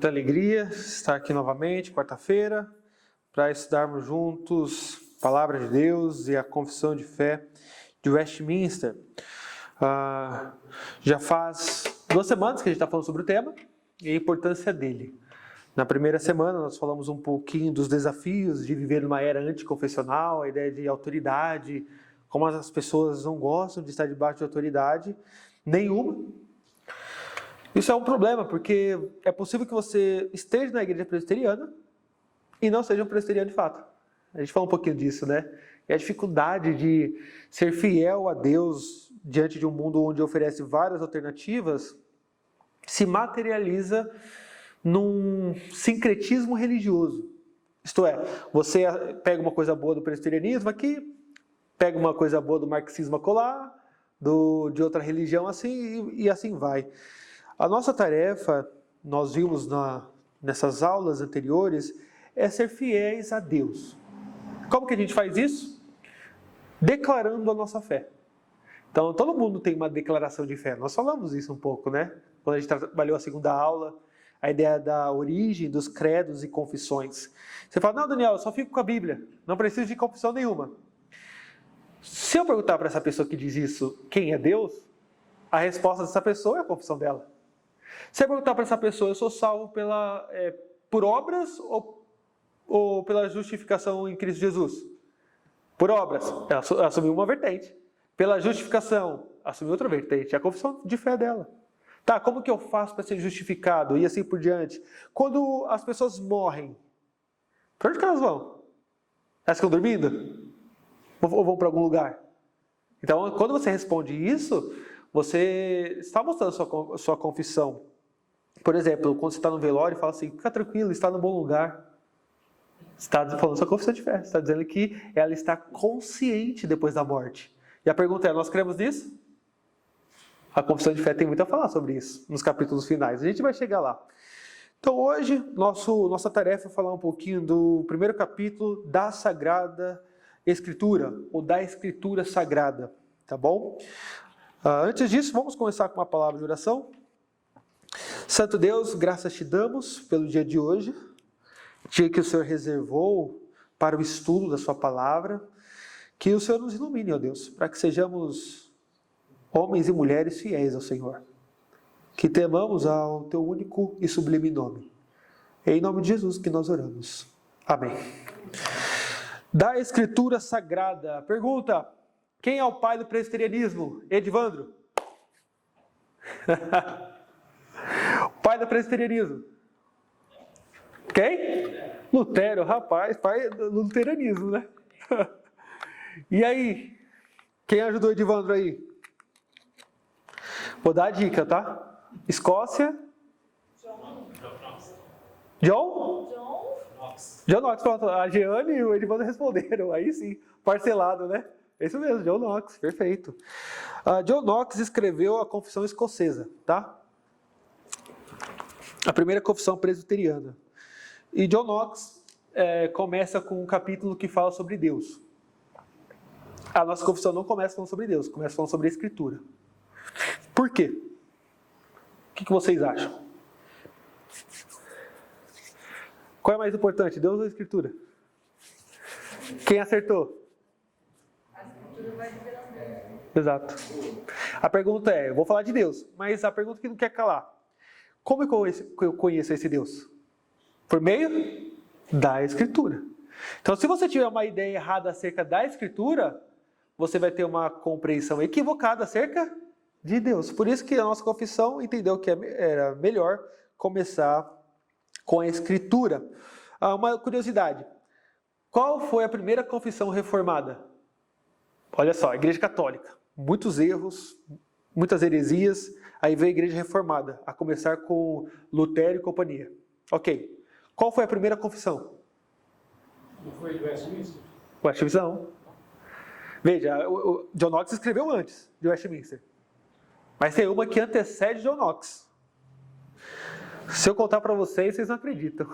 Muita alegria estar aqui novamente, quarta-feira, para estudarmos juntos a Palavra de Deus e a Confissão de Fé de Westminster. Já faz 2 semanas que a gente está falando sobre o tema e a importância dele. Na primeira semana nós falamos um pouquinho dos desafios de viver numa era anticonfessional, a ideia de autoridade, como as pessoas não gostam de estar debaixo de autoridade nenhuma. Isso é um problema, porque é possível que você esteja na igreja presbiteriana e não seja um presbiteriano de fato. A gente fala um pouquinho disso, né? E a dificuldade de ser fiel a Deus diante de um mundo onde oferece várias alternativas se materializa num sincretismo religioso. Isto é, você pega uma coisa boa do presbiterianismo aqui, pega uma coisa boa do marxismo acolá, de outra religião assim, e assim vai. A nossa tarefa, nós vimos nessas aulas anteriores, é ser fiéis a Deus. Como que a gente faz isso? Declarando a nossa fé. Então, todo mundo tem uma declaração de fé. Nós falamos isso um pouco, né? Quando a gente trabalhou a segunda aula, a ideia da origem dos credos e confissões. Você fala, não, Daniel, eu só fico com a Bíblia, não preciso de confissão nenhuma. Se eu perguntar para essa pessoa que diz isso, quem é Deus? A resposta dessa pessoa é a confissão dela. Se eu perguntar para essa pessoa, eu sou salvo por obras ou pela justificação em Cristo Jesus? Por obras, ela assumiu uma vertente. Pela justificação, assumiu outra vertente. É a confissão de fé dela. Tá, como que eu faço para ser justificado? E assim por diante. Quando as pessoas morrem, para onde que elas vão? Elas ficam dormindo? Ou vão para algum lugar? Então, quando você responde isso, você está mostrando sua confissão. Por exemplo, quando você está no velório e fala assim, fica tranquilo, está no bom lugar. Você está falando sua confissão de fé. Você está dizendo que ela está consciente depois da morte. E a pergunta é, nós cremos nisso? A confissão de fé tem muito a falar sobre isso, nos capítulos finais. A gente vai chegar lá. Então hoje, nossa tarefa é falar um pouquinho do primeiro capítulo da Sagrada Escritura, ou da Escritura Sagrada. Tá bom? Antes disso, vamos começar com uma palavra de oração. Santo Deus, graças te damos pelo dia de hoje, dia que o Senhor reservou para o estudo da sua palavra, que o Senhor nos ilumine, ó Deus, para que sejamos homens e mulheres fiéis ao Senhor, que temamos ao teu único e sublime nome. É em nome de Jesus que nós oramos. Amém. Da Escritura Sagrada. Pergunta: quem é o pai do presbiterianismo? Edivandro. O pai do presbiterianismo. Quem? Lutero, rapaz, pai do luteranismo, né? E aí? Quem ajudou Edivandro aí? Vou dar a dica, tá? Escócia. John Knox, pronto. A Jeane e o Edivandro responderam. Aí sim, parcelado, né? É isso mesmo, John Knox, perfeito. John Knox escreveu a Confissão Escocesa, tá? A primeira confissão presbiteriana. E John Knox começa com um capítulo que fala sobre Deus. A nossa confissão não começa falando sobre Deus, começa falando sobre a Escritura. Por quê? O que vocês acham? Qual é mais importante, Deus ou a Escritura? Quem acertou? A Escritura vai revelar Deus. Exato. A pergunta é, eu vou falar de Deus, mas a pergunta que não quer calar. Como eu conheço esse Deus? Por meio da Escritura. Então, se você tiver uma ideia errada acerca da Escritura, você vai ter uma compreensão equivocada acerca de Deus. Por isso que a nossa confissão entendeu que era melhor começar com a Escritura. Uma curiosidade. Qual foi a primeira confissão reformada? Olha só, a Igreja Católica. Muitos erros, muitas heresias. Aí veio a Igreja Reformada, a começar com Lutero e companhia. Ok. Qual foi a primeira confissão? Não foi do Westminster? Westminster não. Veja, o John Knox escreveu antes de Westminster. Mas tem uma que antecede John Knox. Se eu contar para vocês, vocês não acreditam.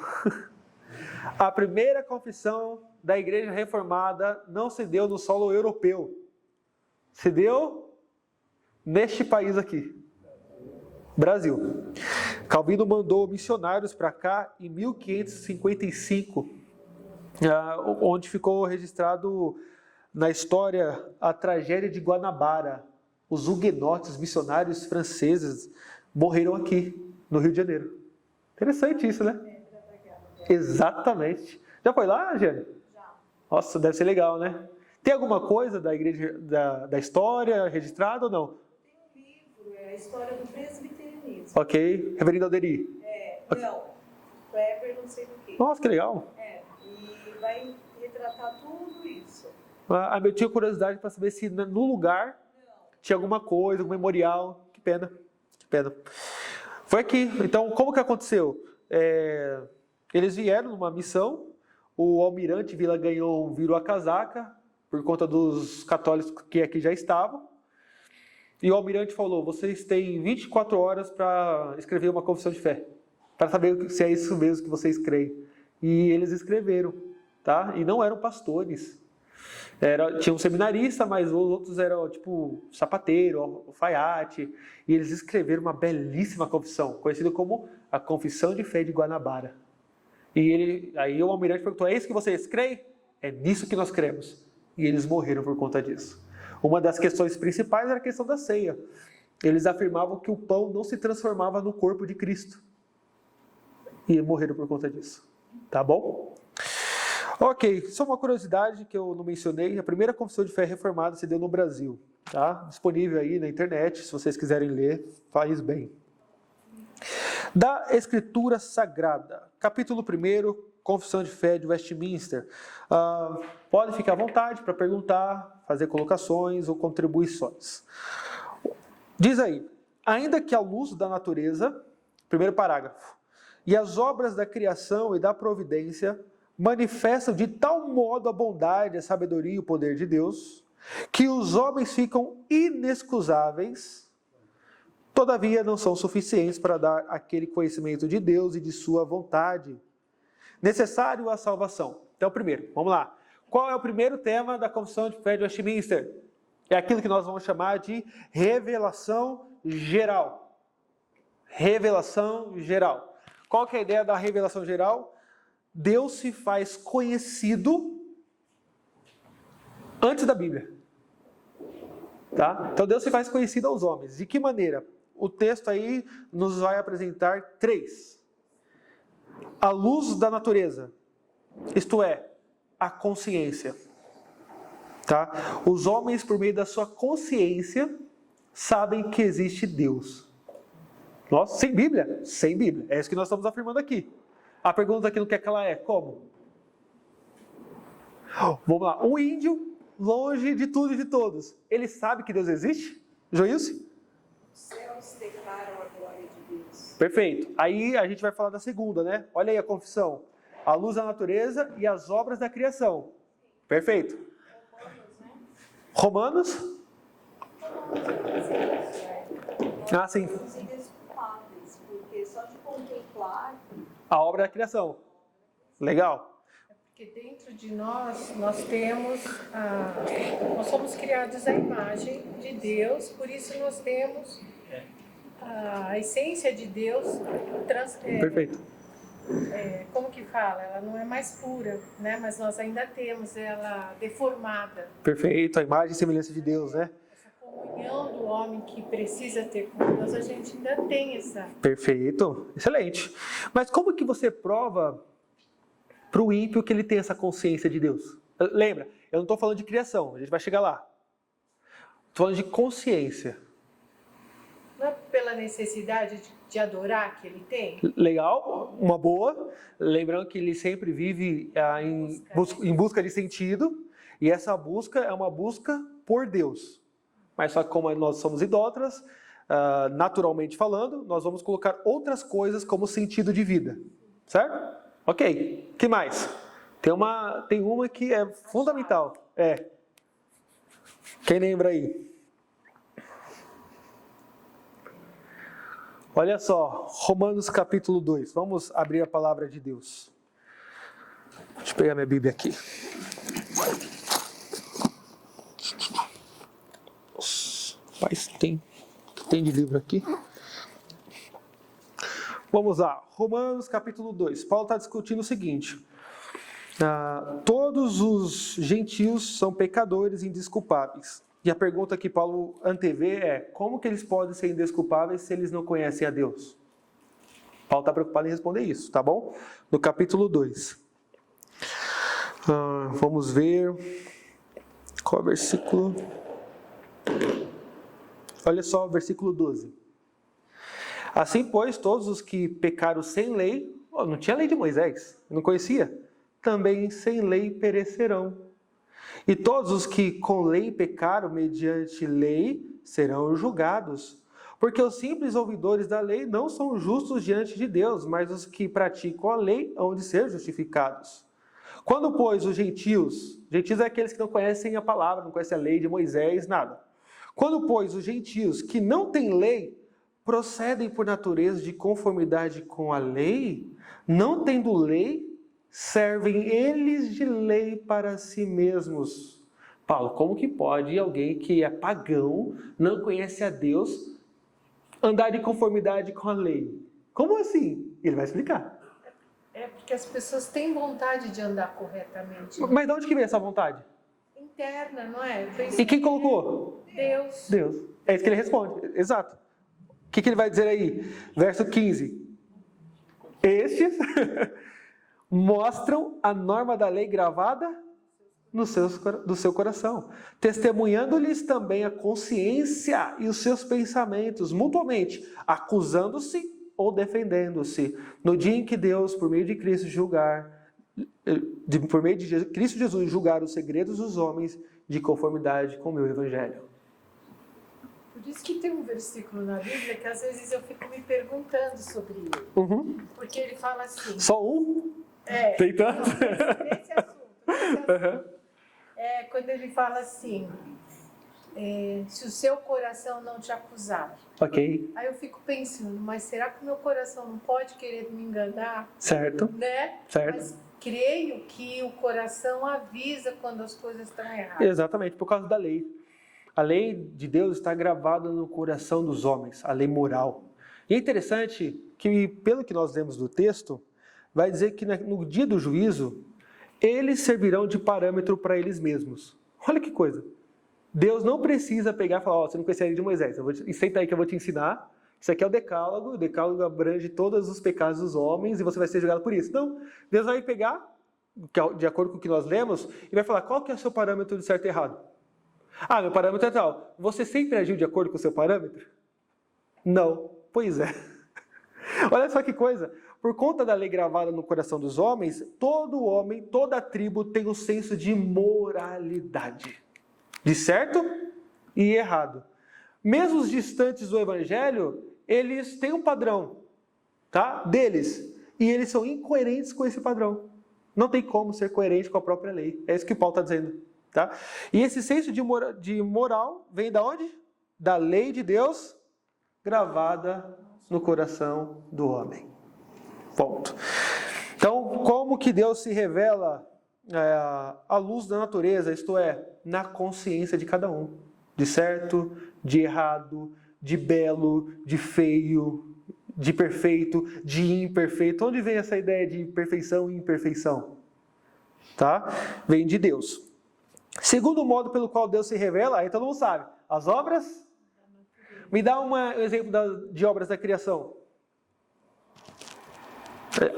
A primeira confissão da Igreja Reformada não se deu no solo europeu. Se deu neste país aqui. Brasil. Calvino mandou missionários para cá em 1555, onde ficou registrado na história a tragédia de Guanabara. Os huguenotes, missionários franceses, morreram aqui, no Rio de Janeiro. Interessante isso, né? Exatamente. Já foi lá, Jane? Já. Nossa, deve ser legal, né? Tem alguma coisa da igreja, da história registrada ou não? Tem um livro, é a história do presbiterianismo. Ok. Reverendo Alderi. Não, Kleber não sei do que. Nossa, que legal. E vai retratar tudo isso. Eu tinha curiosidade para saber se no lugar tinha alguma coisa, algum memorial. Que pena. Que pena. Foi aqui. Então, como que aconteceu? Eles vieram numa missão, o almirante Vila Ganhão virou a casaca, por conta dos católicos que aqui já estavam, e o almirante falou, vocês têm 24 horas para escrever uma confissão de fé, para saber se é isso mesmo que vocês creem. E eles escreveram, tá? E não eram pastores. Tinha um seminarista, mas os outros eram tipo sapateiro, alfaiate, e eles escreveram uma belíssima confissão, conhecida como a Confissão de Fé de Guanabara. E aí o almirante perguntou, é isso que vocês creem? É nisso que nós cremos. E eles morreram por conta disso. Uma das questões principais era a questão da ceia. Eles afirmavam que o pão não se transformava no corpo de Cristo. E morreram por conta disso. Tá bom? Ok, só uma curiosidade que eu não mencionei. A primeira confissão de fé reformada se deu no Brasil. Tá? Disponível aí na internet, se vocês quiserem ler, faz bem. Da Escritura Sagrada, capítulo 1, Confissão de Fé de Westminster. Pode ficar à vontade para perguntar, fazer colocações ou contribuições. Diz aí, ainda que a luz da natureza, primeiro parágrafo, e as obras da criação e da providência manifestam de tal modo a bondade, a sabedoria e o poder de Deus, que os homens ficam inexcusáveis, todavia não são suficientes para dar aquele conhecimento de Deus e de sua vontade, necessário à salvação. Então, primeiro, vamos lá. Qual é o primeiro tema da Confissão de Fé de Westminster? É aquilo que nós vamos chamar de revelação geral. Revelação geral. Qual que é a ideia da revelação geral? Deus se faz conhecido antes da Bíblia. Tá? Então Deus se faz conhecido aos homens. De que maneira? O texto aí nos vai apresentar 3. A luz da natureza, isto é, a consciência. Tá? Os homens, por meio da sua consciência, sabem que existe Deus. Nossa, sem Bíblia? Sem Bíblia. É isso que nós estamos afirmando aqui. A pergunta aqui no que é que ela é? Como? Vamos lá. Um índio, longe de tudo e de todos, ele sabe que Deus existe? Joilce? Os céus declaram a glória de Deus. Perfeito. Aí a gente vai falar da segunda, né? Olha aí a confissão. A luz da natureza e as obras da criação. Perfeito. Romanos? Ah, sim. Os indesculpáveis, porque só de contemplar... A obra da criação. Legal. Porque dentro de nós temos, nós somos criados à imagem de Deus, por isso nós temos a essência de Deus, Perfeito. como que fala? Ela não é mais pura, né? Mas nós ainda temos ela deformada. Perfeito, a imagem e semelhança de Deus, né? Essa comunhão do homem que precisa ter com Deus, a gente ainda tem essa. Perfeito, excelente. Mas como que você prova para o ímpio que ele tem essa consciência de Deus? Lembra, eu não estou falando de criação, a gente vai chegar lá. Estou falando de consciência. Não é pela necessidade de adorar que ele tem? Legal, uma boa. Lembrando que ele sempre vive em busca de sentido. E essa busca é uma busca por Deus. Mas só que como nós somos idólatras, naturalmente falando, nós vamos colocar outras coisas como sentido de vida. Certo? Ok. O que mais? Tem uma que é fundamental. Quem lembra aí? Olha só, Romanos capítulo 2. Vamos abrir a palavra de Deus. Deixa eu pegar minha Bíblia aqui. Mas tem de livro aqui. Vamos lá, Romanos capítulo 2. Paulo está discutindo o seguinte: todos os gentios são pecadores indesculpáveis. E a pergunta que Paulo antevê é: como que eles podem ser indesculpáveis se eles não conhecem a Deus? Paulo está preocupado em responder isso, tá bom? No capítulo 2. Vamos ver qual é o versículo. Olha só o versículo 12. Assim, pois, todos os que pecaram sem lei, não tinha lei de Moisés, não conhecia, também sem lei perecerão. E todos os que com lei pecaram mediante lei serão julgados. Porque os simples ouvidores da lei não são justos diante de Deus, mas os que praticam a lei hão de ser justificados. Quando, pois, os gentios é aqueles que não conhecem a palavra, não conhecem a lei de Moisés, nada. Quando, pois, os gentios que não têm lei procedem por natureza de conformidade com a lei, não tendo lei, servem eles de lei para si mesmos. Paulo, como que pode alguém que é pagão, não conhece a Deus, andar de conformidade com a lei? Como assim? Ele vai explicar. É porque as pessoas têm vontade de andar corretamente. Mas de onde que vem essa vontade? Interna, não é? E quem colocou? Deus. Deus. É isso que ele responde. Exato. O que ele vai dizer aí? Verso 15. Estes mostram a norma da lei gravada do seu coração, testemunhando-lhes também a consciência e os seus pensamentos, mutuamente, acusando-se ou defendendo-se, no dia em que Deus, por meio de Cristo Jesus, julgar os segredos dos homens de conformidade com o meu evangelho. Por isso que tem um versículo na Bíblia que às vezes eu fico me perguntando sobre ele. Uhum. Porque ele fala assim... Só um? Tem tanto? Nesse assunto. Uhum. Quando ele fala assim... se o seu coração não te acusar. Ok. Aí eu fico pensando, mas será que o meu coração não pode querer me enganar? Certo. Né? Certo. Mas creio que o coração avisa quando as coisas estão erradas. Exatamente, por causa da lei. A lei de Deus está gravada no coração dos homens, a lei moral. E é interessante que, pelo que nós lemos do texto, vai dizer que no dia do juízo, eles servirão de parâmetro para eles mesmos. Olha que coisa. Deus não precisa pegar e falar: você não conhece a lei de Moisés, senta aí que eu vou te ensinar. Isso aqui é o decálogo abrange todos os pecados dos homens e você vai ser julgado por isso. Não, Deus vai pegar, de acordo com o que nós lemos, e vai falar: qual que é o seu parâmetro de certo e errado? Meu parâmetro é tal. Você sempre agiu de acordo com o seu parâmetro? Não. Pois é. Olha só que coisa. Por conta da lei gravada no coração dos homens, todo homem, toda tribo tem um senso de moralidade. De certo e errado. Mesmo os distantes do evangelho, eles têm um padrão, tá? Deles. E eles são incoerentes com esse padrão. Não tem como ser coerente com a própria lei. É isso que Paulo está dizendo. Tá? E esse senso de moral vem da onde? Da lei de Deus gravada no coração do homem. Ponto. Então, como que Deus se revela à luz da natureza, isto é, na consciência de cada um? De certo, de errado, de belo, de feio, de perfeito, de imperfeito. Onde vem essa ideia de perfeição e imperfeição? Tá? Vem de Deus. Segundo modo pelo qual Deus se revela, aí todo mundo sabe, as obras. Me dá um exemplo de obras da criação.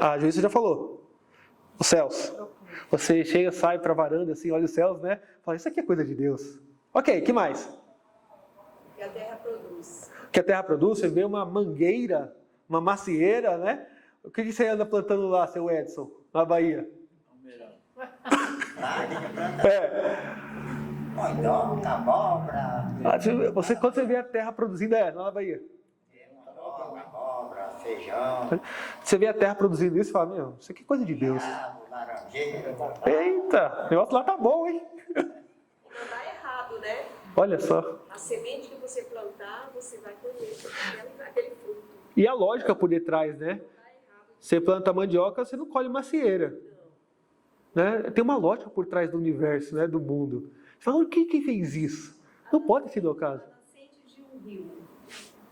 A Joíssa já falou. Os céus. Você chega, sai para a varanda, assim, olha os céus, né? Fala: isso aqui é coisa de Deus. Ok, que mais? Que a terra produz. Que a terra produz, você vê uma mangueira, uma macieira, né? O que você anda plantando lá, seu Edson, na Bahia? Mondonga, abóbora. Quando você vê a terra produzindo, lá na Bahia. Abóbora, feijão. Você vê a terra produzindo isso e fala: meu, isso aqui é coisa de Deus. Laranjeira. Eita, o negócio lá tá bom, hein? Não dá errado, né? Olha só. A semente que você plantar, você vai colher aquele fruto. E a lógica por detrás, né? Você planta mandioca, você não colhe macieira. Né? Tem uma lógica por trás do universo, né? Do mundo. Você fala: quem fez isso? Não pode ser o caso. A nascente de um rio.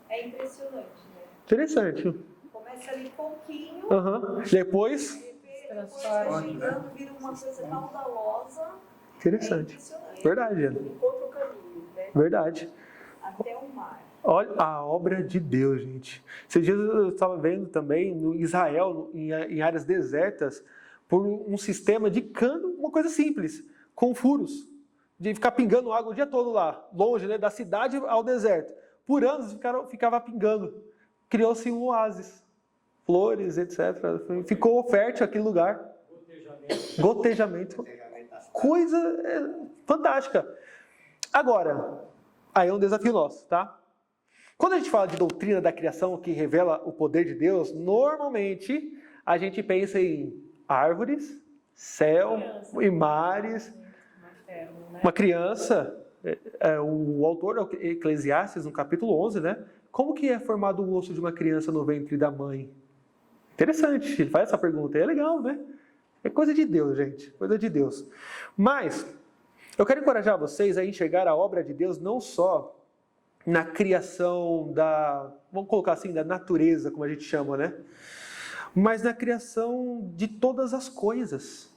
É impressionante, né? Interessante. Começa começa ali pouquinho, Depois, depois vai chegando, vira uma coisa caudalosa. interessante. É impressionante. Verdade, Ana. Encontra o caminho, né? Verdade. Até o mar. Olha a obra de Deus, gente. Esses dias eu estava vendo também no Israel, em áreas desertas, por um sistema de cano, uma coisa simples, com furos, de ficar pingando água o dia todo lá, longe, né, da cidade ao deserto. Por anos ficava pingando. Criou-se um oásis, flores, etc. Ficou fértil aquele lugar. Gotejamento. Coisa fantástica. Agora, aí é um desafio nosso, tá? Quando a gente fala de doutrina da criação que revela o poder de Deus, normalmente a gente pensa em árvores, céu e mares, uma criança. O autor Eclesiastes, no capítulo 11, né? Como que é formado o osso de uma criança no ventre da mãe? Interessante, ele faz essa pergunta, é legal, né? É coisa de Deus, gente, coisa de Deus. Mas eu quero encorajar vocês a enxergar a obra de Deus não só na criação vamos colocar assim, da natureza, como a gente chama, né? Mas na criação de todas as coisas.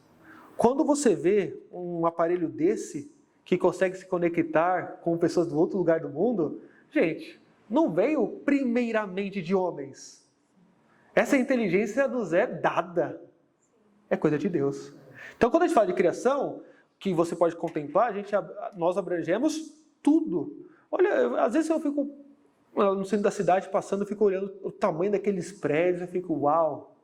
Quando você vê um aparelho desse, que consegue se conectar com pessoas do outro lugar do mundo, gente, não veio primeiramente de homens. Essa inteligência nos é dada. É coisa de Deus. Então, quando a gente fala de criação, que você pode contemplar, nós abrangemos tudo. Olha, às vezes eu fico no centro da cidade passando, eu fico olhando o tamanho daqueles prédios, eu fico, uau,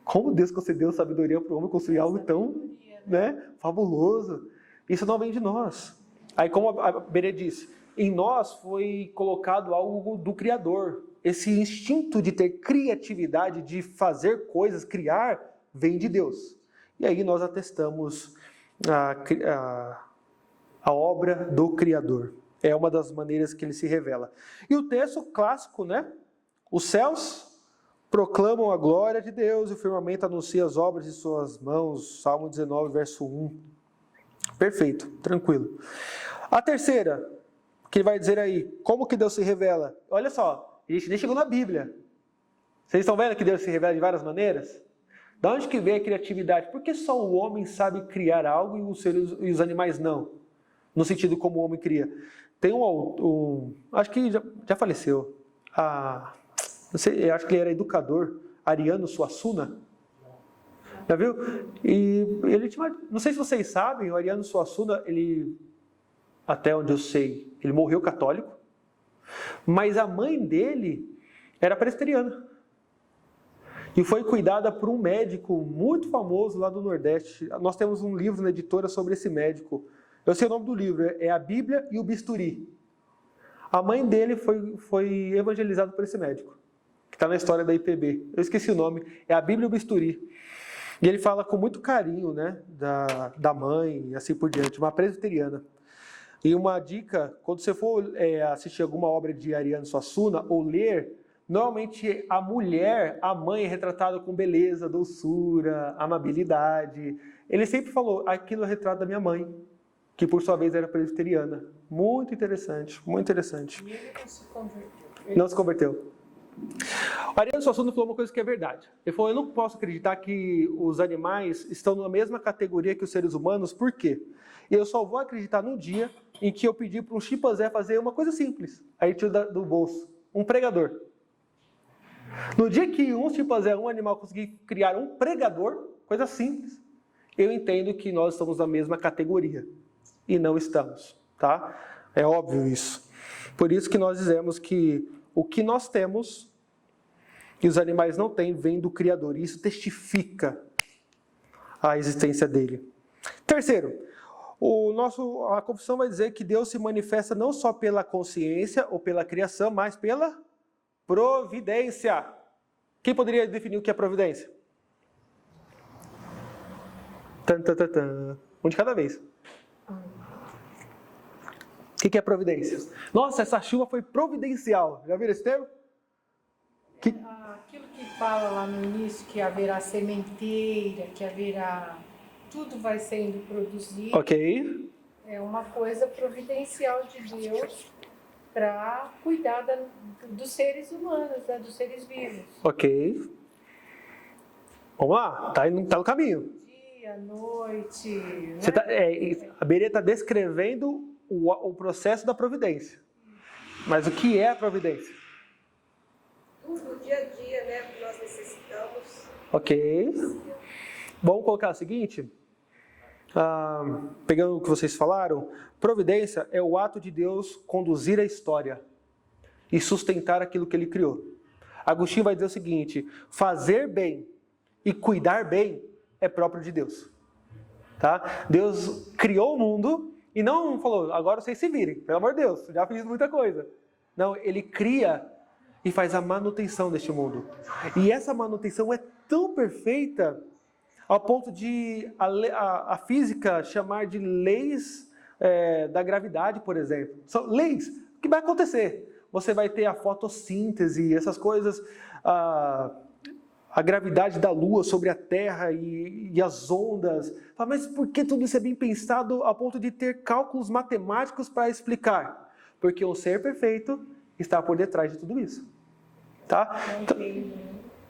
como Deus concedeu sabedoria para o homem construir algo tão, né, fabuloso. Isso não vem de nós. Aí, como a Berê disse, em nós foi colocado algo do Criador. Esse instinto de ter criatividade, de fazer coisas, criar, vem de Deus. E aí nós atestamos a obra do Criador. É uma das maneiras que ele se revela. E o texto clássico, né? Os céus proclamam a glória de Deus e o firmamento anuncia as obras de suas mãos. Salmo 19, verso 1. Perfeito, tranquilo. A terceira, que ele vai dizer aí, como que Deus se revela? Olha só, a gente nem chegou na Bíblia. Vocês estão vendo que Deus se revela de várias maneiras? Da onde que vem a criatividade? Por que só o homem sabe criar algo e os animais não? No sentido como o homem cria. Tem acho que já faleceu. Não sei, acho que ele era educador, Ariano Suassuna. Já viu? E ele tinha, não sei se vocês sabem, o Ariano Suassuna, ele, até onde eu sei, ele morreu católico, mas a mãe dele era presbiteriana. E foi cuidada por um médico muito famoso lá do Nordeste. Nós temos um livro na editora sobre esse médico. Eu sei o nome do livro, é A Bíblia e o Bisturi. A mãe dele foi evangelizada por esse médico, que está na história da IPB. Eu esqueci o nome, é A Bíblia e o Bisturi. E ele fala com muito carinho, né, da mãe e assim por diante, uma presbiteriana. E uma dica, quando você for assistir alguma obra de Ariano Suassuna ou ler, normalmente a mulher, a mãe é retratada com beleza, doçura, amabilidade. Ele sempre falou, aquilo é o retrato da minha mãe, que por sua vez era presbiteriana. Muito interessante, muito interessante. E ele não se converteu. Não se converteu. O Ariano Suassuna falou uma coisa que é verdade. Ele falou, eu não posso acreditar que os animais estão na mesma categoria que os seres humanos, por quê? Eu só vou acreditar no dia em que eu pedir para um chimpanzé fazer uma coisa simples. Aí tira do bolso, um pregador. No dia que um chimpanzé, um animal, conseguir criar um pregador, coisa simples, eu entendo que nós estamos na mesma categoria. E não estamos, tá? É óbvio isso. Por isso que nós dizemos que o que nós temos e os animais não têm, vem do Criador. E isso testifica a existência dele. Terceiro, a confissão vai dizer que Deus se manifesta não só pela consciência ou pela criação, mas pela providência. Quem poderia definir o que é providência? Um de cada vez. O que é providência? Nossa, essa chuva foi providencial. Já viram esse termo? Aquilo que fala lá no início, que haverá sementeira, que haverá... Tudo vai sendo produzido. Ok. É uma coisa providencial de Deus para cuidar dos seres humanos, né, dos seres vivos. Ok. Vamos lá, tá no caminho. Dia, noite. Você a Berê está descrevendo o processo da providência. Mas o que é a providência? Tudo, o dia a dia, né, que nós necessitamos. Ok. Vamos colocar o seguinte. Pegando o que vocês falaram, providência é o ato de Deus conduzir a história e sustentar aquilo que Ele criou. Agostinho vai dizer o seguinte: fazer bem e cuidar bem é próprio de Deus. Tá? Deus criou o mundo e não falou, agora vocês se virem, pelo amor de Deus, já fiz muita coisa. Não, Ele cria e faz a manutenção deste mundo. E essa manutenção é tão perfeita ao ponto de a física chamar de leis da gravidade, por exemplo. São leis. O que vai acontecer? Você vai ter a fotossíntese, essas coisas, a gravidade da Lua sobre a Terra e as ondas. Mas por que tudo isso é bem pensado ao ponto de ter cálculos matemáticos para explicar? Porque o ser perfeito está por detrás de tudo isso. Tá?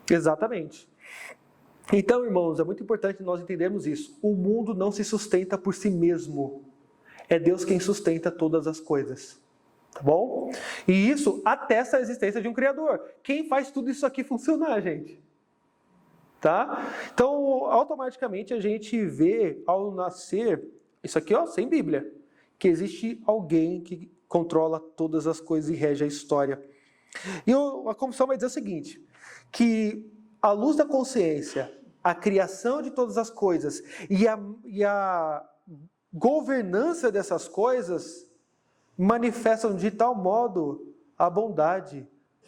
Exatamente. Então, irmãos, é muito importante nós entendermos isso. O mundo não se sustenta por si mesmo. É Deus quem sustenta todas as coisas. Tá bom? E isso atesta a existência de um Criador. Quem faz tudo isso aqui funcionar, gente? Tá? Então, automaticamente a gente vê, ao nascer, isso aqui, ó, sem Bíblia, que existe alguém que controla todas as coisas e rege a história. E a confissão vai dizer o seguinte, que à luz da consciência, a criação de todas as coisas e a governança dessas coisas manifestam de tal modo a bondade,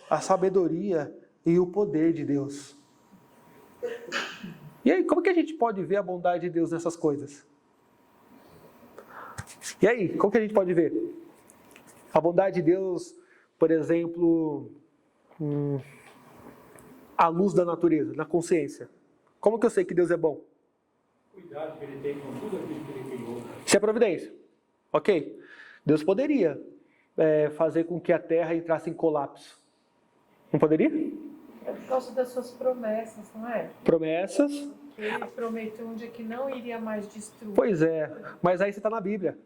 a sabedoria e o poder de Deus. E aí, como que a gente pode ver a bondade de Deus nessas coisas? E aí, como que a gente pode ver? A bondade de Deus, por exemplo, à luz da natureza, na consciência. Como que eu sei que Deus é bom? Cuidado que Ele tem com tudo aquilo que Ele criou. Isso é providência. Ok. Deus poderia fazer com que a Terra entrasse em colapso. Não poderia? É por causa das suas promessas, não é? Promessas. Ele prometeu um dia que não iria mais destruir. Pois é. Mas aí você está na Bíblia.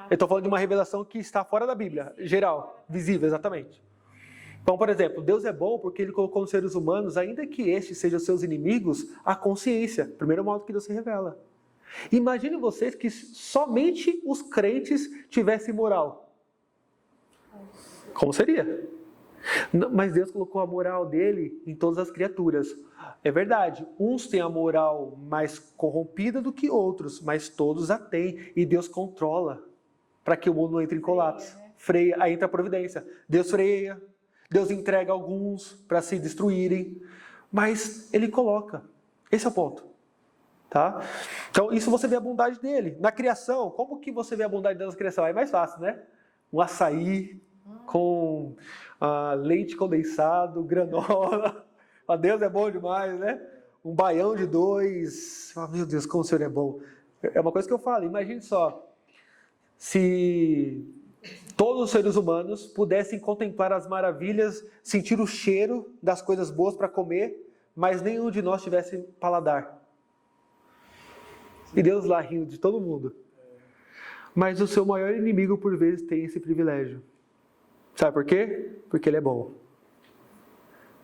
Eu estou falando de uma revelação que está fora da Bíblia. Geral. Visível, exatamente. Então, por exemplo, Deus é bom porque Ele colocou nos seres humanos, ainda que estes sejam seus inimigos, a consciência. Primeiro modo que Deus se revela. Imagine vocês que somente os crentes tivessem moral. Como seria? Mas Deus colocou a moral dele em todas as criaturas. É verdade, uns têm a moral mais corrompida do que outros, mas todos a têm. E Deus controla para que o mundo não entre em colapso. Freia, aí entra a providência. Deus freia, Deus entrega alguns para se destruírem, mas Ele coloca. Esse é o ponto. Tá? Então, isso você vê a bondade dele. Na criação, como que você vê a bondade de Deus na criação? É mais fácil, né? Um açaí com leite condensado, granola. Deus é bom demais, né? Um baião de 2. Meu Deus, como o Senhor é bom. É uma coisa que eu falo, imagine só. Se todos os seres humanos pudessem contemplar as maravilhas, sentir o cheiro das coisas boas para comer, mas nenhum de nós tivesse paladar. E Deus lá rindo de todo mundo. Mas o seu maior inimigo, por vezes, tem esse privilégio. Sabe por quê? Porque Ele é bom.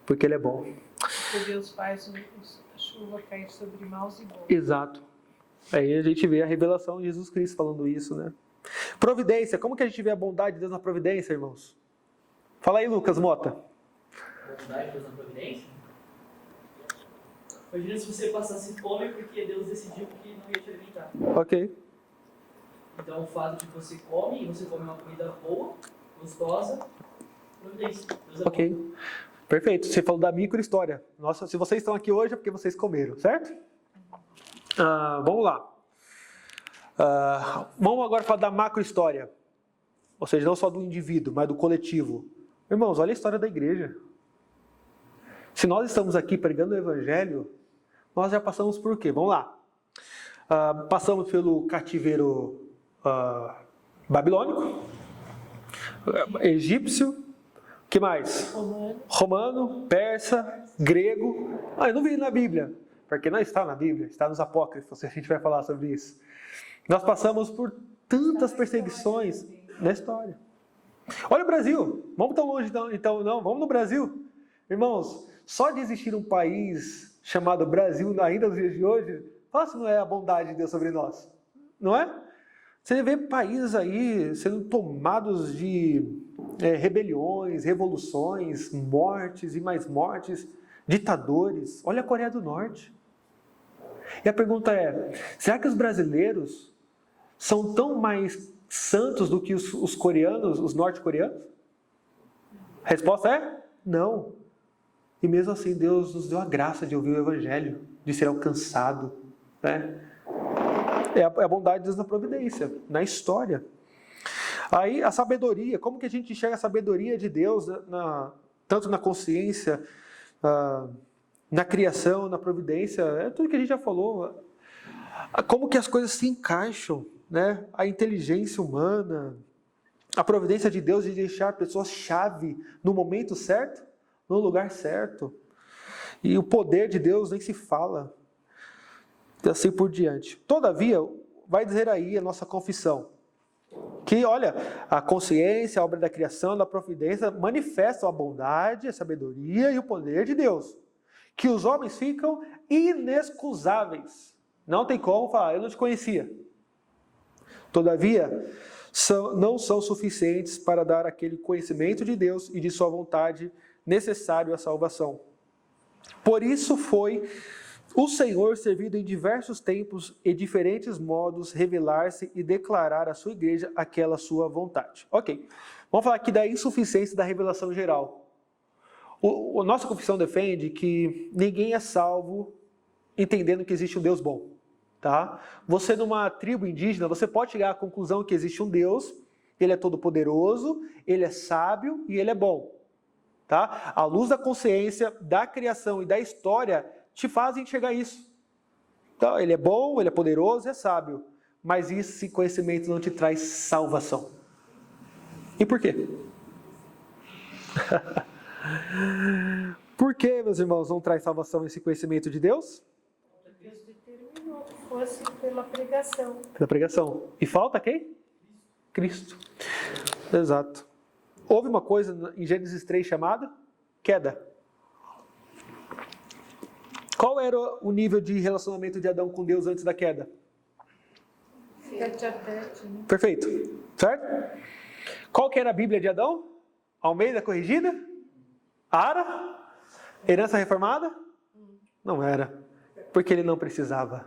Porque Ele é bom. Porque Deus faz a chuva cair sobre maus e bons. Exato. Aí a gente vê a revelação de Jesus Cristo falando isso, né? Providência. Como que a gente vê a bondade de Deus na providência, irmãos? Fala aí, Lucas Mota. A bondade de Deus na providência? Imagina se você passasse fome porque Deus decidiu que não ia te alimentar. Ok. Então o fato de você come, e você come uma comida boa, gostosa, providência. Deus é Ok. bom. Perfeito. Você falou da micro-história. Nossa, se vocês estão aqui hoje é porque vocês comeram, certo? Vamos lá. Vamos agora falar da macro-história. Ou seja, não só do indivíduo, mas do coletivo. Irmãos, olha a história da igreja. Se nós estamos aqui pregando o Evangelho, nós já passamos por quê? Vamos lá. Passamos pelo cativeiro babilônico. Egípcio, que mais? Romano. Romano, persa, grego. Eu não vi na Bíblia, porque não está na Bíblia, está nos apócrifos, a gente vai falar sobre isso. Nós passamos por tantas perseguições na história. Olha o Brasil, vamos tão longe então não, vamos no Brasil. Irmãos, só de existir um país chamado Brasil ainda nos dias de hoje, fala se não é a bondade de Deus sobre nós, não é? Você vê países aí sendo tomados de rebeliões, revoluções, mortes e mais mortes, ditadores. Olha a Coreia do Norte. E a pergunta é, será que os brasileiros são tão mais santos do que os coreanos, os norte-coreanos? A resposta é não. E mesmo assim Deus nos deu a graça de ouvir o Evangelho, de ser alcançado, né? É a bondade de Deus na providência, na história. Aí a sabedoria, como que a gente enxerga a sabedoria de Deus, tanto na consciência, na criação, na providência, é tudo que a gente já falou. Como que as coisas se encaixam, né? A inteligência humana, a providência de Deus de deixar pessoas-chave no momento certo, no lugar certo. E o poder de Deus nem se fala. E assim por diante. Todavia, vai dizer aí a nossa confissão, que, olha, a consciência, a obra da criação, da providência, manifestam a bondade, a sabedoria e o poder de Deus. Que os homens ficam inexcusáveis. Não tem como falar, eu não te conhecia. Todavia, não são suficientes para dar aquele conhecimento de Deus e de sua vontade necessário à salvação. Por isso foi o Senhor servido em diversos tempos e diferentes modos revelar-se e declarar à sua igreja aquela sua vontade. Ok, vamos falar aqui da insuficiência da revelação geral. A nossa confissão defende que ninguém é salvo entendendo que existe um Deus bom. Tá? Você numa tribo indígena, você pode chegar à conclusão que existe um Deus, Ele é todo poderoso, Ele é sábio e Ele é bom. Tá? A luz da consciência, da criação e da história te fazem enxergar isso. Então, Ele é bom, Ele é poderoso, é sábio. Mas esse conhecimento não te traz salvação. E por quê? Por que, meus irmãos, não traz salvação esse conhecimento de Deus? Deus determinou que fosse pela pregação. Pela pregação. E falta quem? Cristo. Exato. Houve uma coisa em Gênesis 3 chamada queda. Qual era o nível de relacionamento de Adão com Deus antes da queda? Tete a tete, né? Perfeito. Certo? Qual que era a Bíblia de Adão? Almeida corrigida? Ara? Herança reformada? Não era. Porque ele não precisava.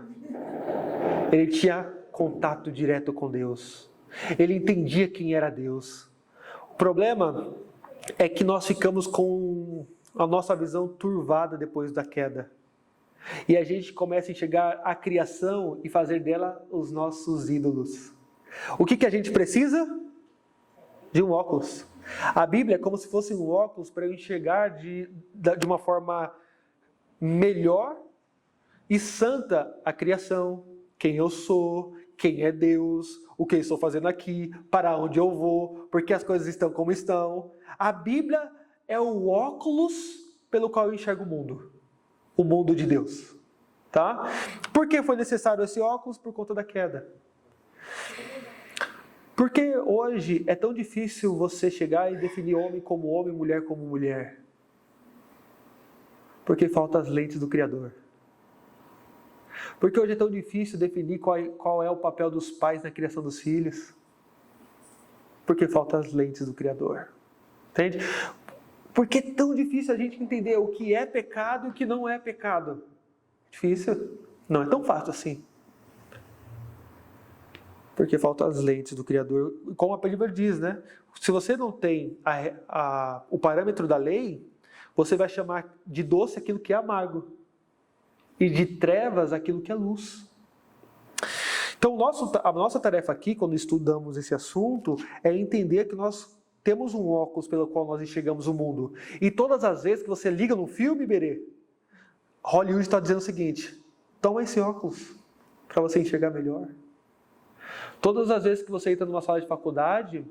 Ele tinha contato direto com Deus. Ele entendia quem era Deus. O problema é que nós ficamos com a nossa visão turvada depois da queda. E a gente começa a enxergar a criação e fazer dela os nossos ídolos. O que a gente precisa? De um óculos. A Bíblia é como se fosse um óculos para eu enxergar de uma forma melhor e santa a criação, quem eu sou, quem é Deus, o que eu estou fazendo aqui, para onde eu vou, porque as coisas estão como estão. A Bíblia é o óculos pelo qual eu enxergo o mundo de Deus. Tá? Por que foi necessário esse óculos? Por conta da queda. Porque hoje é tão difícil você chegar e definir homem como homem, mulher como mulher. Porque faltam as lentes do Criador. Porque hoje é tão difícil definir qual é o papel dos pais na criação dos filhos. Porque faltam as lentes do Criador. Entende? Porque é tão difícil a gente entender o que é pecado e o que não é pecado. Difícil? Não é tão fácil assim. Porque faltam as lentes do Criador. Como a Bíblia diz, né? Se você não tem o parâmetro da lei, você vai chamar de doce aquilo que é amargo. E de trevas aquilo que é luz. Então, a nossa tarefa aqui, quando estudamos esse assunto, é entender que nós temos um óculos pelo qual nós enxergamos o mundo. E todas as vezes que você liga no filme, Iberê, Hollywood está dizendo o seguinte: toma esse óculos para você enxergar melhor. Todas as vezes que você entra numa sala de faculdade,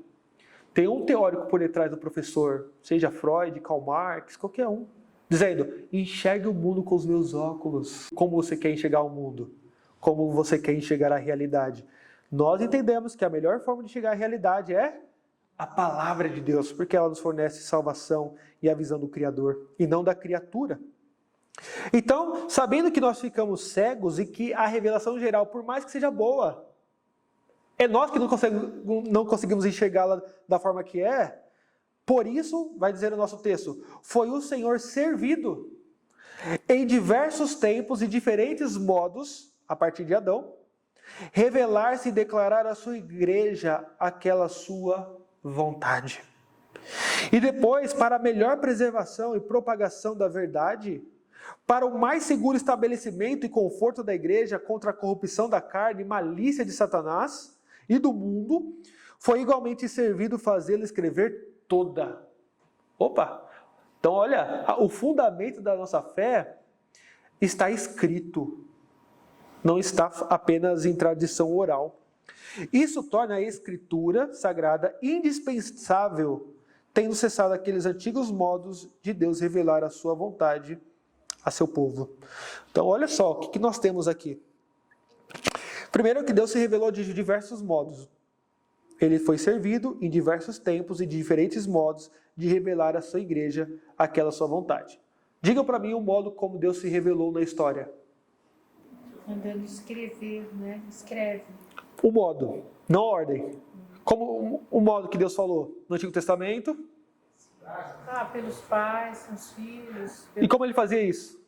Tem um teórico por detrás do professor, seja Freud, Karl Marx, qualquer um, dizendo: enxergue o mundo com os meus óculos. Como você quer enxergar o mundo? Como você quer enxergar a realidade? Nós entendemos que a melhor forma de enxergar a realidade é a palavra de Deus, porque ela nos fornece salvação e a visão do Criador, e não da criatura. Então, sabendo que nós ficamos cegos e que a revelação geral, por mais que seja boa, é nós que não conseguimos enxergá-la da forma que é, por isso, vai dizer o nosso texto, foi o Senhor servido em diversos tempos e diferentes modos, a partir de Adão, revelar-se e declarar à sua igreja aquela sua vontade. E depois, para a melhor preservação e propagação da verdade, para o mais seguro estabelecimento e conforto da igreja contra a corrupção da carne e malícia de Satanás e do mundo, foi igualmente servido fazê-la escrever toda. Opa! Então, olha, o fundamento da nossa fé está escrito, não está apenas em tradição oral. Isso torna a Escritura Sagrada indispensável, tendo cessado aqueles antigos modos de Deus revelar a sua vontade a seu povo. Então, olha só, o que nós temos aqui. Primeiro, que Deus se revelou de diversos modos. Ele foi servido em diversos tempos e de diferentes modos de revelar à sua igreja aquela sua vontade. Diga para mim o modo como Deus se revelou na história. Mandando escrever, né? Escreve. O modo, não a ordem. Como o modo que Deus falou no Antigo Testamento. Pelos pais, os filhos. E como ele fazia isso?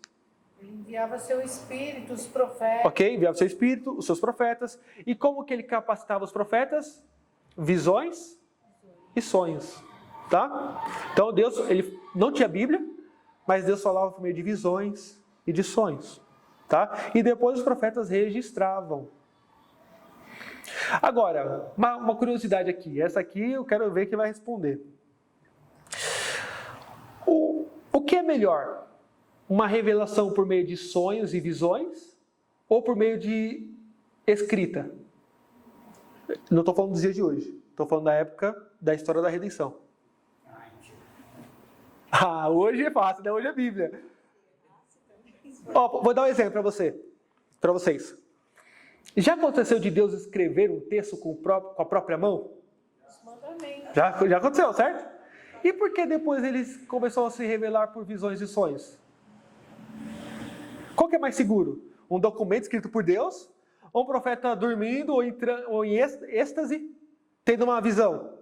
Ele enviava seu espírito, os profetas. Ok, enviava seu espírito, os seus profetas. E como que ele capacitava os profetas? Visões e sonhos. Tá? Então Deus, ele não tinha Bíblia, mas Deus falava por meio de visões e de sonhos. Tá? E depois os profetas registravam. Agora, uma curiosidade aqui. Essa aqui eu quero ver quem vai responder. O que é melhor? Uma revelação por meio de sonhos e visões? Ou por meio de escrita? Não estou falando dos dias de hoje. Estou falando da época da história da redenção. Hoje é fácil, né? Hoje é Bíblia. Vou dar um exemplo para vocês. Já aconteceu de Deus escrever um texto com a própria mão? Já aconteceu, certo? E por que depois ele começou a se revelar por visões e sonhos? Qual que é mais seguro? Um documento escrito por Deus? Ou um profeta dormindo ou em êxtase, tendo uma visão?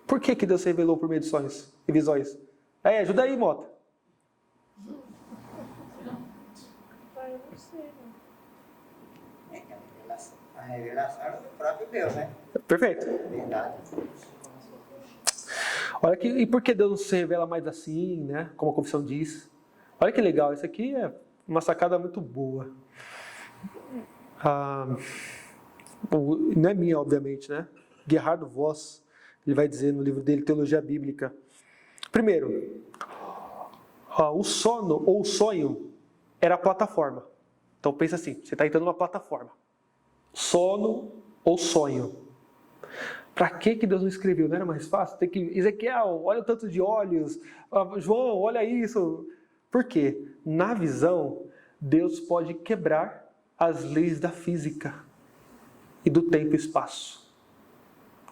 Por que Deus se revelou por meio de sonhos e visões? Ajuda aí, Mota. Eu não sei. A revelação do próprio Deus, né? Perfeito. Verdade. Olha que, e por que Deus não se revela mais assim, né? Como a confissão diz. Olha que legal, isso aqui é uma sacada muito boa. Não é minha, obviamente, né? Gerhard Voss, ele vai dizer no livro dele, Teologia Bíblica. Primeiro, o sono ou o sonho era a plataforma. Então pensa assim, você está entrando numa plataforma. Sono ou sonho. Para que Deus não escreveu? Não era mais fácil? Tem que, Ezequiel, olha o tanto de olhos. João, olha isso. Por quê? Na visão, Deus pode quebrar as leis da física e do tempo e espaço.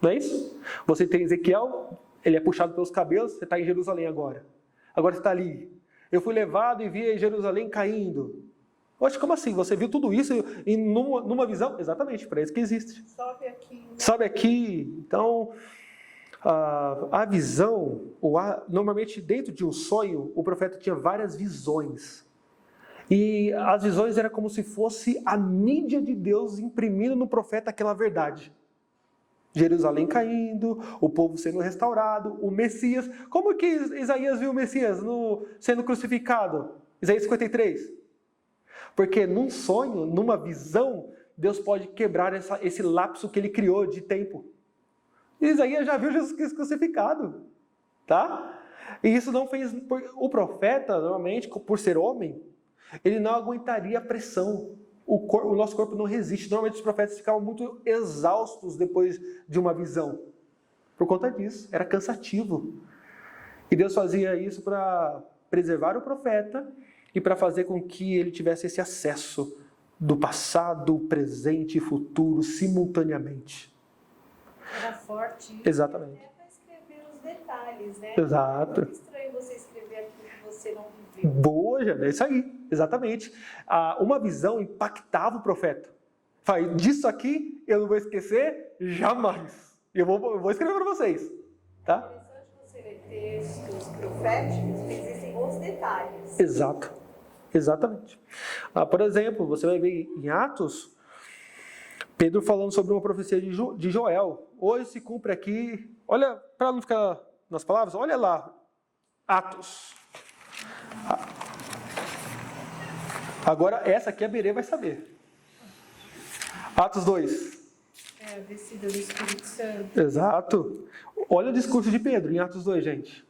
Não é isso? Você tem Ezequiel, ele é puxado pelos cabelos, você está em Jerusalém agora. Agora você está ali. Eu fui levado e vi Jerusalém caindo. Oxe, como assim? Você viu tudo isso numa visão? Exatamente, para isso que existe. Sobe aqui. Né? Sobe aqui. Então, a visão, normalmente dentro de um sonho, o profeta tinha várias visões. E as visões eram como se fosse a mídia de Deus imprimindo no profeta aquela verdade. Jerusalém caindo, o povo sendo restaurado, o Messias. Como que Isaías viu o Messias sendo crucificado? Isaías 53. Porque num sonho, numa visão, Deus pode quebrar esse lapso que ele criou de tempo. E Isaías já viu Jesus Cristo crucificado. Tá? E isso não fez... O profeta, normalmente, por ser homem, ele não aguentaria a pressão. O nosso corpo não resiste. Normalmente os profetas ficavam muito exaustos depois de uma visão. por conta disso. Era cansativo. E Deus fazia isso para preservar o profeta e para fazer com que ele tivesse esse acesso do passado, presente e futuro simultaneamente. Era forte. Exatamente. Até para escrever os detalhes, né? Exato. É muito estranho você escrever aquilo que você não viveu. Boa, Jana, é isso aí, exatamente. Uma visão impactava o profeta. Falei, disso aqui eu não vou esquecer jamais. Eu vou escrever para vocês, tá? É interessante você ler textos proféticos que existem os detalhes. Exato, exatamente. Por exemplo, você vai ver em Atos, Pedro falando sobre uma profecia de Joel. Hoje se cumpre aqui, olha, para não ficar nas palavras, olha lá, Atos. Agora, essa aqui a Berê vai saber. Atos 2. É a descida do Espírito Santo. Exato. Olha o discurso de Pedro em Atos 2, gente.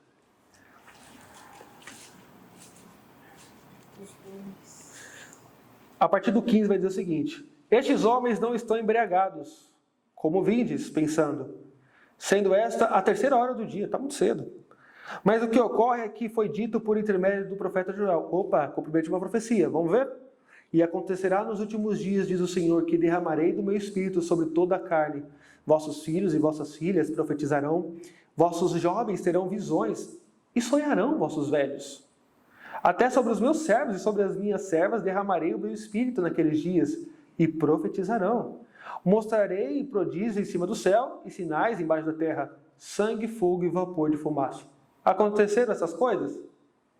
A partir do 15 vai dizer o seguinte: estes homens não estão embriagados, como vindes, pensando, sendo esta a 3ª hora do dia, está muito cedo. Mas o que ocorre é que foi dito por intermédio do profeta Joel. Opa, cumprimento de uma profecia, vamos ver? E acontecerá nos últimos dias, diz o Senhor, que derramarei do meu espírito sobre toda a carne. Vossos filhos e vossas filhas profetizarão, vossos jovens terão visões, e sonharão vossos velhos. Até sobre os meus servos e sobre as minhas servas derramarei o meu espírito naqueles dias, e profetizarão. Mostrarei prodígios em cima do céu e sinais embaixo da terra, sangue, fogo e vapor de fumaça. Aconteceram essas coisas?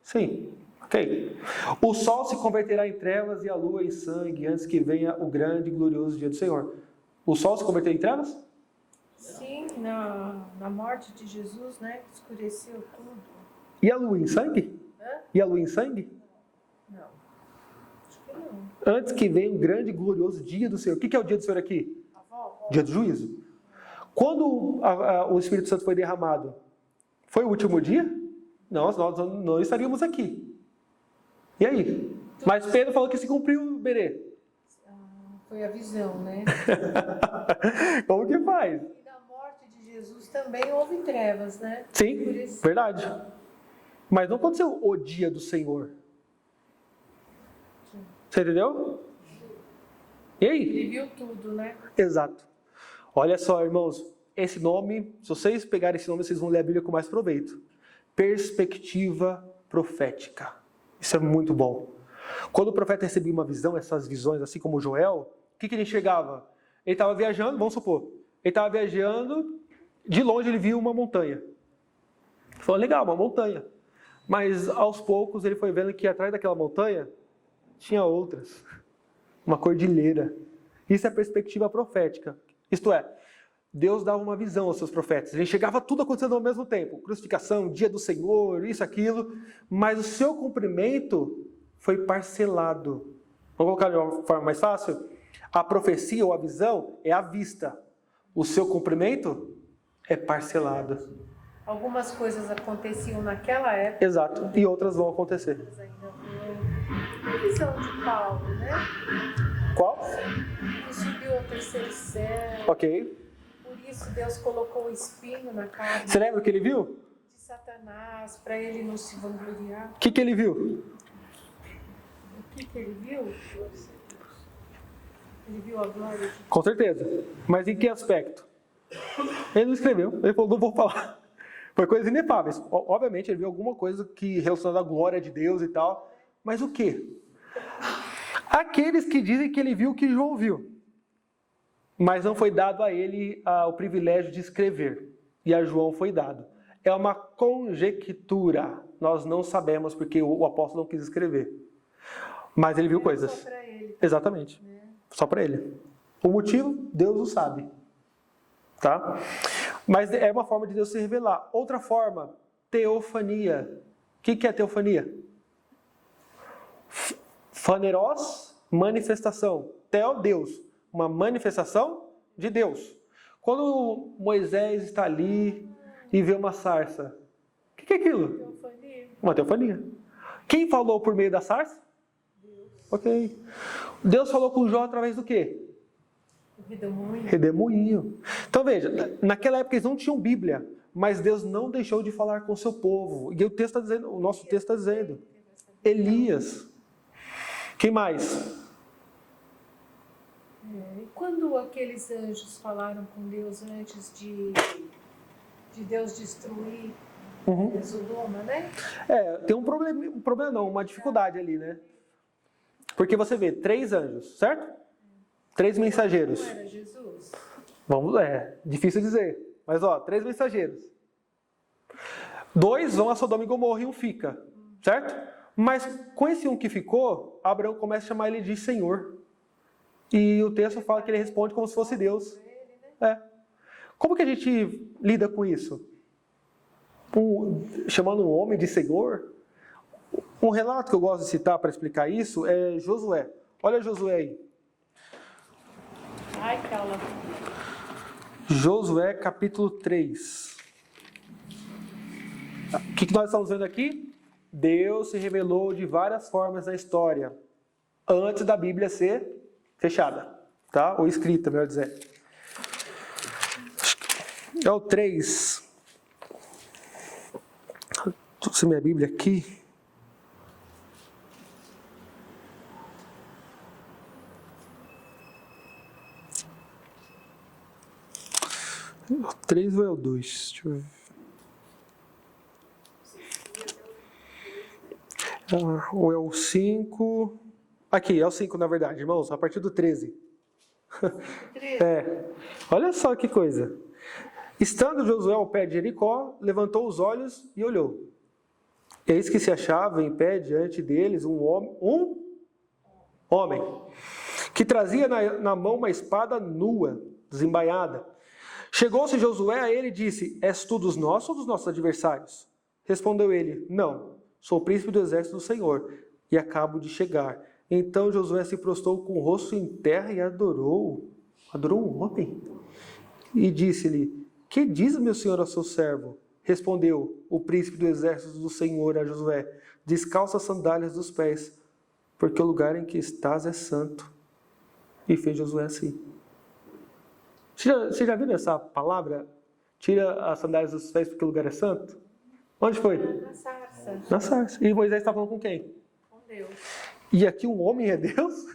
Sim. Ok. O sol se converterá em trevas e a lua em sangue antes que venha o grande e glorioso dia do Senhor. O sol se converteu em trevas? Sim, na morte de Jesus, né? Escureceu tudo. E a lua em sangue? Hã? E a lua em sangue? Não. Acho que não. Antes que venha o grande e glorioso dia do Senhor. O que é o dia do Senhor aqui? A avó? Dia do juízo. Quando o Espírito Santo foi derramado, foi o último dia? Nós não estaríamos aqui. E aí? Mas Pedro falou que se cumpriu, Berê. Foi a visão, né? Como que faz? E na morte de Jesus também houve trevas, né? Sim, Escureceu. verdade. Mas não aconteceu o dia do Senhor. Você entendeu? E aí? Ele viu tudo, né? Exato. Olha só, irmãos, esse nome, se vocês pegarem esse nome, vocês vão ler a Bíblia com mais proveito. Perspectiva profética. Isso é muito bom. Quando o profeta recebia uma visão, essas visões, assim como Joel, o que ele enxergava? Ele estava viajando, vamos supor, ele estava viajando, de longe ele viu uma montanha. Ele falou, legal, uma montanha. Mas aos poucos ele foi vendo que atrás daquela montanha tinha outras. Uma cordilheira. Isso é perspectiva profética. Isto é, Deus dava uma visão aos seus profetas. Ele enxergava tudo acontecendo ao mesmo tempo. Crucificação, dia do Senhor, isso, aquilo. Mas o seu cumprimento foi parcelado. Vamos colocar de uma forma mais fácil? A profecia ou a visão é à vista. O seu cumprimento é parcelado. Algumas coisas aconteciam naquela época. Exato. E outras vão acontecer. Mas ainda não. A visão de Paulo, né? Qual? Que subiu ao 3º céu. Ok. Por isso Deus colocou o espinho na carne Você lembra o que ele viu? de Satanás, para ele não se vangloriar. O que ele viu? O que ele viu? Ele viu a glória de Deus. Com certeza. Mas em que aspecto? Ele não escreveu. Ele falou, não vou falar. Foi coisas inefáveis. Obviamente, ele viu alguma coisa que relacionada à glória de Deus e tal. Mas o quê? Aqueles que dizem que ele viu o que João viu. Mas não foi dado a ele o privilégio de escrever. E a João foi dado. É uma conjectura. Nós não sabemos porque o apóstolo não quis escrever. Mas ele viu coisas. Só para ele. Exatamente. Só para ele. O motivo, Deus o sabe. Tá? Mas é uma forma de Deus se revelar. Outra forma, teofania. O que é teofania? Faneros, manifestação. Teo, Deus. Uma manifestação de Deus. Quando Moisés está ali e vê uma sarça, o que é aquilo? Teofania. Uma teofania. Quem falou por meio da sarça? Deus. Ok. Deus falou com Jó através do quê? O redemoinho. Redemoinho. Então Então veja, naquela época eles não tinham Bíblia, mas Deus não deixou de falar com o seu povo. E o texto está dizendo, o nosso texto está dizendo, Elias. Quem mais? E quando aqueles anjos falaram com Deus antes de Deus destruir Sodoma, né? Tem um problema não, uma dificuldade ali, né? Porque você vê 3 anjos, certo? 3 mensageiros. Não era Jesus? Difícil dizer. Mas 3 mensageiros. 2 vão a Sodoma e Gomorra e um fica, certo? Mas com esse um que ficou, Abraão começa a chamar ele de Senhor. E o texto fala que ele responde como se fosse Deus. Como que a gente lida com isso? Chamando um homem de Senhor? Um relato que eu gosto de citar para explicar isso é Josué. Olha Josué aí. Ai, cala. Josué capítulo 3. O que nós estamos vendo aqui? Deus se revelou de várias formas na história, antes da Bíblia ser fechada, tá? Ou escrita, melhor dizer. É o 3. Trouxe minha Bíblia aqui. O 3 ou é o 2? Deixa eu ver. Ou é o 5. Aqui, é o 5 na verdade, irmãos, a partir do 13. Olha só que coisa. Estando Josué ao pé de Jericó, levantou os olhos e olhou. Eis que se achava em pé diante deles um homem que trazia na mão uma espada nua, desembaiada. Chegou-se Josué a ele e disse: És tu dos nossos ou dos nossos adversários? Respondeu ele: Não, sou o príncipe do exército do Senhor e acabo de chegar. Então Josué se prostrou com o rosto em terra e adorou um homem. E disse-lhe: Que diz meu senhor ao seu servo? Respondeu o príncipe do exército do Senhor a Josué: Descalça as sandálias dos pés, porque o lugar em que estás é santo. E fez Josué assim. Você já viu essa palavra? Tira as sandálias dos pés porque o lugar é santo? Onde foi? Na sarça. Na sarça. E Moisés está falando com quem? Com Deus. E aqui um homem é Deus?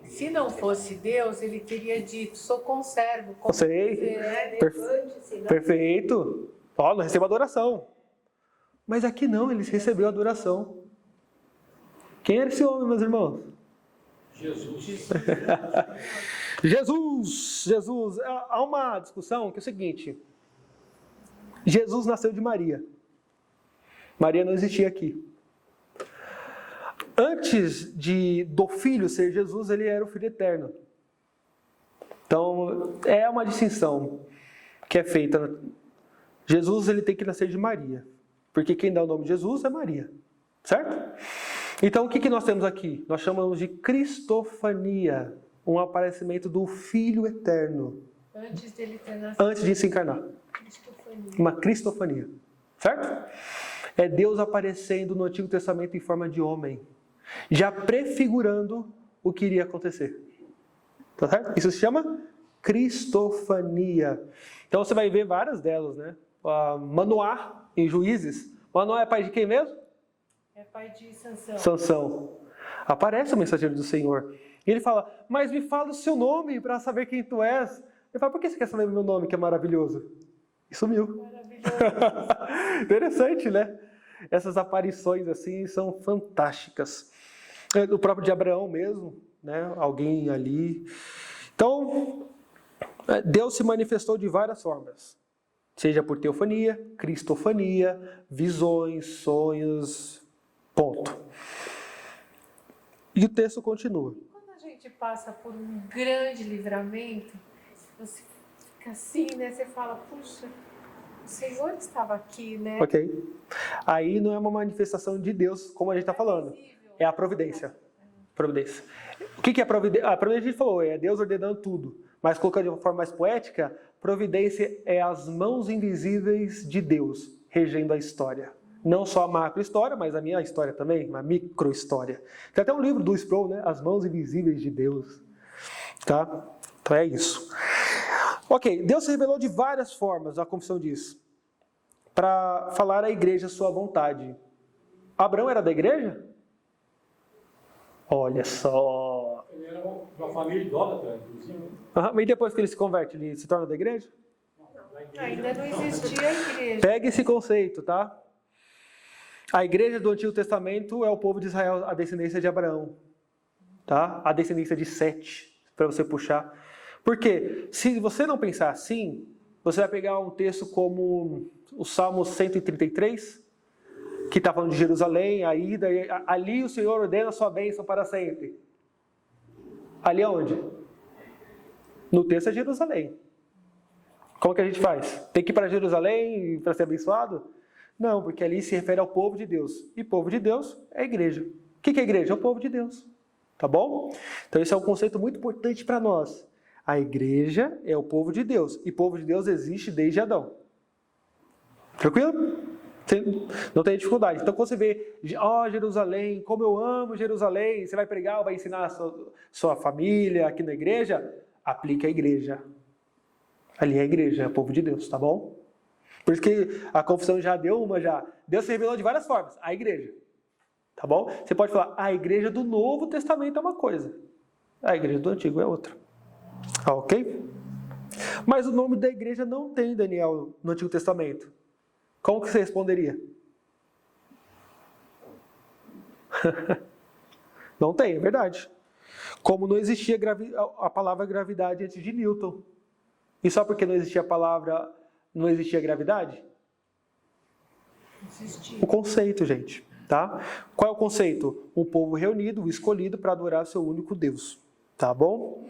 Se não fosse Deus, ele teria dito: sou conservo. Sei. Perfeito. Não receba adoração. Mas aqui não, ele recebeu adoração. Quem era esse homem, meus irmãos? Jesus. Jesus. Há uma discussão que é o seguinte: Jesus nasceu de Maria. Maria não existia aqui. Antes do Filho ser Jesus, ele era o Filho eterno. Então, é uma distinção que é feita. Jesus ele tem que nascer de Maria, porque quem dá o nome de Jesus é Maria, certo? Então, o que nós temos aqui? Nós chamamos de cristofania, um aparecimento do Filho eterno. Antes dele ter nascido. Antes de se encarnar. Cristofania. Uma cristofania, certo? É Deus aparecendo no Antigo Testamento em forma de homem, já prefigurando o que iria acontecer. Tá certo? Isso se chama cristofania. Então você vai ver várias delas, né? Manoá, em Juízes. Manoá é pai de quem mesmo? É pai de Sansão. Sansão. Aparece o mensageiro do Senhor. E ele fala: Mas me fala o seu nome para saber quem tu és. Ele fala: Por que você quer saber o meu nome, que é maravilhoso? E sumiu. Maravilhoso. Interessante, né? Essas aparições assim são fantásticas. O próprio de Abraão mesmo, né? Alguém ali. Então, Deus se manifestou de várias formas. Seja por teofania, cristofania, visões, sonhos, ponto. E o texto continua. Quando a gente passa por um grande livramento, você fica assim, né? Você fala: Puxa, o Senhor estava aqui, né? Ok. Aí não é uma manifestação de Deus, como a gente está falando. É a providência. Providência. O que é providência? A providência a gente falou, é Deus ordenando tudo. Mas colocando de uma forma mais poética, providência é as mãos invisíveis de Deus regendo a história. Não só a macro história, mas a minha história também, uma micro história. Tem até um livro do Sproul, né? As mãos invisíveis de Deus. Tá? Então é isso. Ok, Deus se revelou de várias formas, a confissão diz, para falar à igreja a sua vontade. Abraão era da igreja? Olha só. Ele era uma família idólatra, inclusive. E depois que ele se converte, ele se torna da igreja? Ainda não existia a igreja. Pega esse conceito, tá? A igreja do Antigo Testamento é o povo de Israel, a descendência de Abraão. Tá? A descendência de Sete, para você puxar. Porque se você não pensar assim, você vai pegar um texto como o Salmo 133, que está falando de Jerusalém, a ida, ali o Senhor ordena a sua bênção para sempre. Ali aonde? No texto é Jerusalém. Como que a gente faz? Tem que ir para Jerusalém para ser abençoado? Não, porque ali se refere ao povo de Deus. E povo de Deus é a igreja. O que é a igreja? É o povo de Deus. Tá bom? Então esse é um conceito muito importante para nós. A igreja é o povo de Deus. E povo de Deus existe desde Adão. Tranquilo? Não tem dificuldade. Então quando você vê, Jerusalém, como eu amo Jerusalém, você vai pregar ou vai ensinar a sua família aqui na igreja? Aplique a igreja. Ali é a igreja, é o povo de Deus, tá bom? Por isso que a confissão já deu uma já. Deus se revelou de várias formas. A igreja. Tá bom? Você pode falar, a igreja do Novo Testamento é uma coisa. A igreja do Antigo é outra. Ok? Mas o nome da igreja não tem, Daniel, no Antigo Testamento. Como que você responderia? Não tem, é verdade. Como não existia a palavra gravidade antes de Newton. E só porque não existia a palavra, não existia gravidade? Existia. O conceito, gente. Tá? Qual é o conceito? Um povo reunido, o escolhido para adorar o seu único Deus. Tá bom?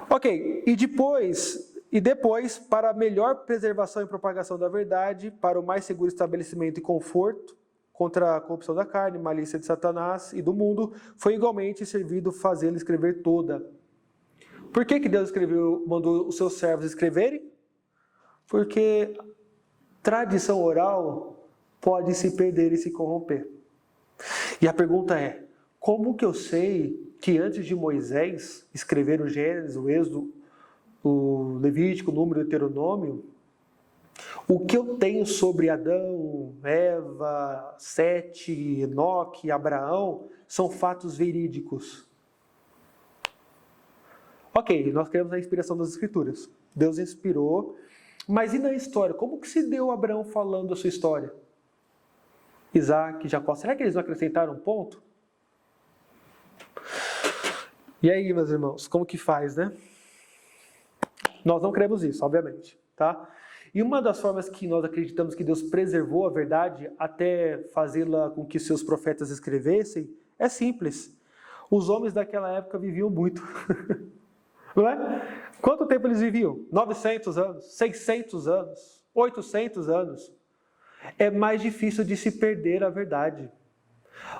Ok, e depois, para a melhor preservação e propagação da verdade, para o mais seguro estabelecimento e conforto, contra a corrupção da carne, malícia de Satanás e do mundo, foi igualmente servido fazê-la escrever toda. Por que Deus mandou os seus servos escreverem? Porque tradição oral pode se perder e se corromper. E a pergunta é, como que eu sei que antes de Moisés escrever o Gênesis, o Êxodo, o Levítico, o Número, o Deuteronômio, o que eu tenho sobre Adão, Eva, Sete, Enoque, Abraão, são fatos verídicos. Ok, nós queremos a inspiração das Escrituras. Deus inspirou, mas e na história? Como que se deu Abraão falando a sua história? Isaac, Jacó, será que eles não acrescentaram um ponto? E aí, meus irmãos, como que faz, né? Nós não cremos isso, obviamente, tá? E uma das formas que nós acreditamos que Deus preservou a verdade até fazê-la com que seus profetas escrevessem é simples. Os homens daquela época viviam muito. Não é? Quanto tempo eles viviam? 900 anos, 600 anos, 800 anos. É mais difícil de se perder a verdade.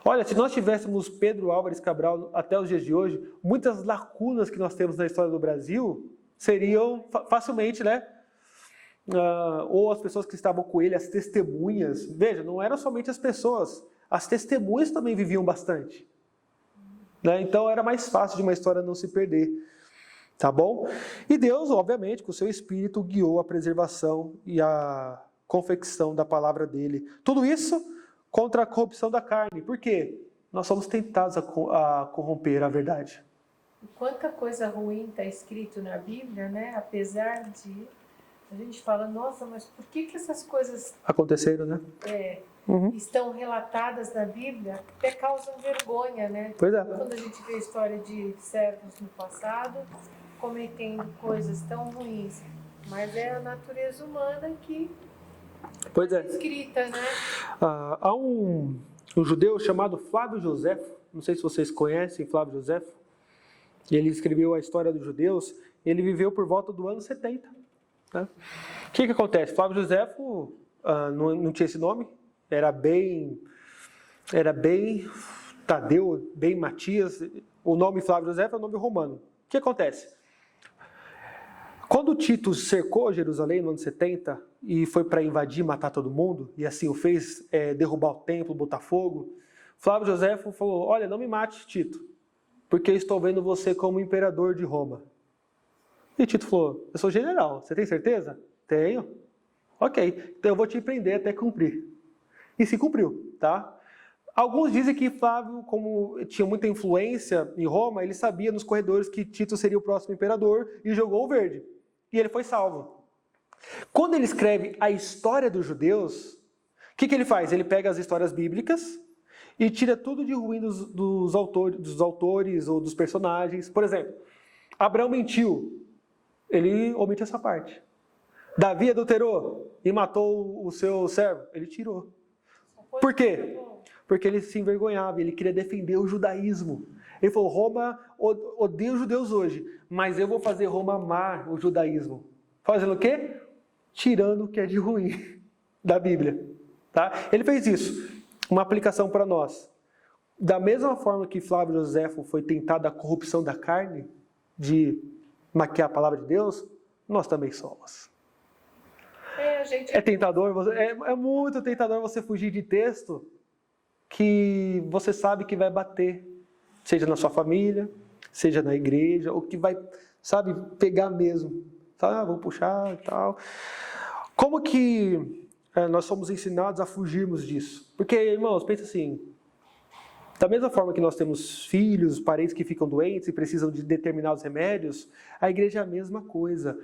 Olha, se nós tivéssemos Pedro Álvares Cabral até os dias de hoje, muitas lacunas que nós temos na história do Brasil seriam facilmente, né? Ou as pessoas que estavam com ele, as testemunhas. Veja, não eram somente as pessoas, as testemunhas também viviam bastante. Né? Então era mais fácil de uma história não se perder. Tá bom? E Deus, obviamente, com o seu Espírito, guiou a preservação e a confecção da palavra dele. Tudo isso contra a corrupção da carne. Por quê? Nós somos tentados a corromper a verdade. Quanta coisa ruim está escrito na Bíblia, né? Apesar de a gente fala, nossa, mas por que essas coisas Aconteceram, né? estão relatadas na Bíblia? Até causam vergonha, né? Pois é. Quando a gente vê a história de servos no passado cometendo coisas tão ruins, mas é a natureza humana que Pois é. é escrita, né? Há um judeu chamado Flávio Joséfo, não sei se vocês conhecem Flávio Joséfo, ele escreveu a história dos judeus, ele viveu por volta do ano 70. Né? O que acontece? Flávio Joséfo não tinha esse nome, era bem Tadeu, bem Matias, o nome Flávio Joséfo é um nome romano. O que acontece? Quando Tito cercou Jerusalém no ano 70 e foi para invadir, matar todo mundo, e assim o fez derrubar o templo, botar fogo, Flávio Joséfo falou, olha, não me mate, Tito, porque eu estou vendo você como imperador de Roma. E Tito falou, eu sou general, você tem certeza? Tenho. Ok, então eu vou te prender até cumprir. E se cumpriu, tá? Alguns dizem que Flávio, como tinha muita influência em Roma, ele sabia nos corredores que Tito seria o próximo imperador e jogou o verde. E ele foi salvo. Quando ele escreve a história dos judeus, o que ele faz? Ele pega as histórias bíblicas e tira tudo de ruim dos autores ou dos personagens. Por exemplo, Abraão mentiu. Ele omite essa parte. Davi adulterou e matou o seu servo. Ele tirou. Por quê? Porque ele se envergonhava, ele queria defender o judaísmo. Ele falou, Roma odeia os judeus hoje, mas eu vou fazer Roma amar o judaísmo. Fazendo o quê? Tirando o que é de ruim da Bíblia. Tá? Ele fez isso. Uma aplicação para nós. Da mesma forma que Flávio Joséfo foi tentado da corrupção da carne, de maquiar a palavra de Deus, nós também somos. É tentador, é muito tentador você fugir de texto que você sabe que vai bater, seja na sua família, seja na igreja, ou que vai, sabe, pegar mesmo. Tá, vou puxar e tal. Como que nós somos ensinados a fugirmos disso? Porque, irmãos, pensa assim, da mesma forma que nós temos filhos, parentes que ficam doentes e precisam de determinados remédios, a igreja é a mesma coisa.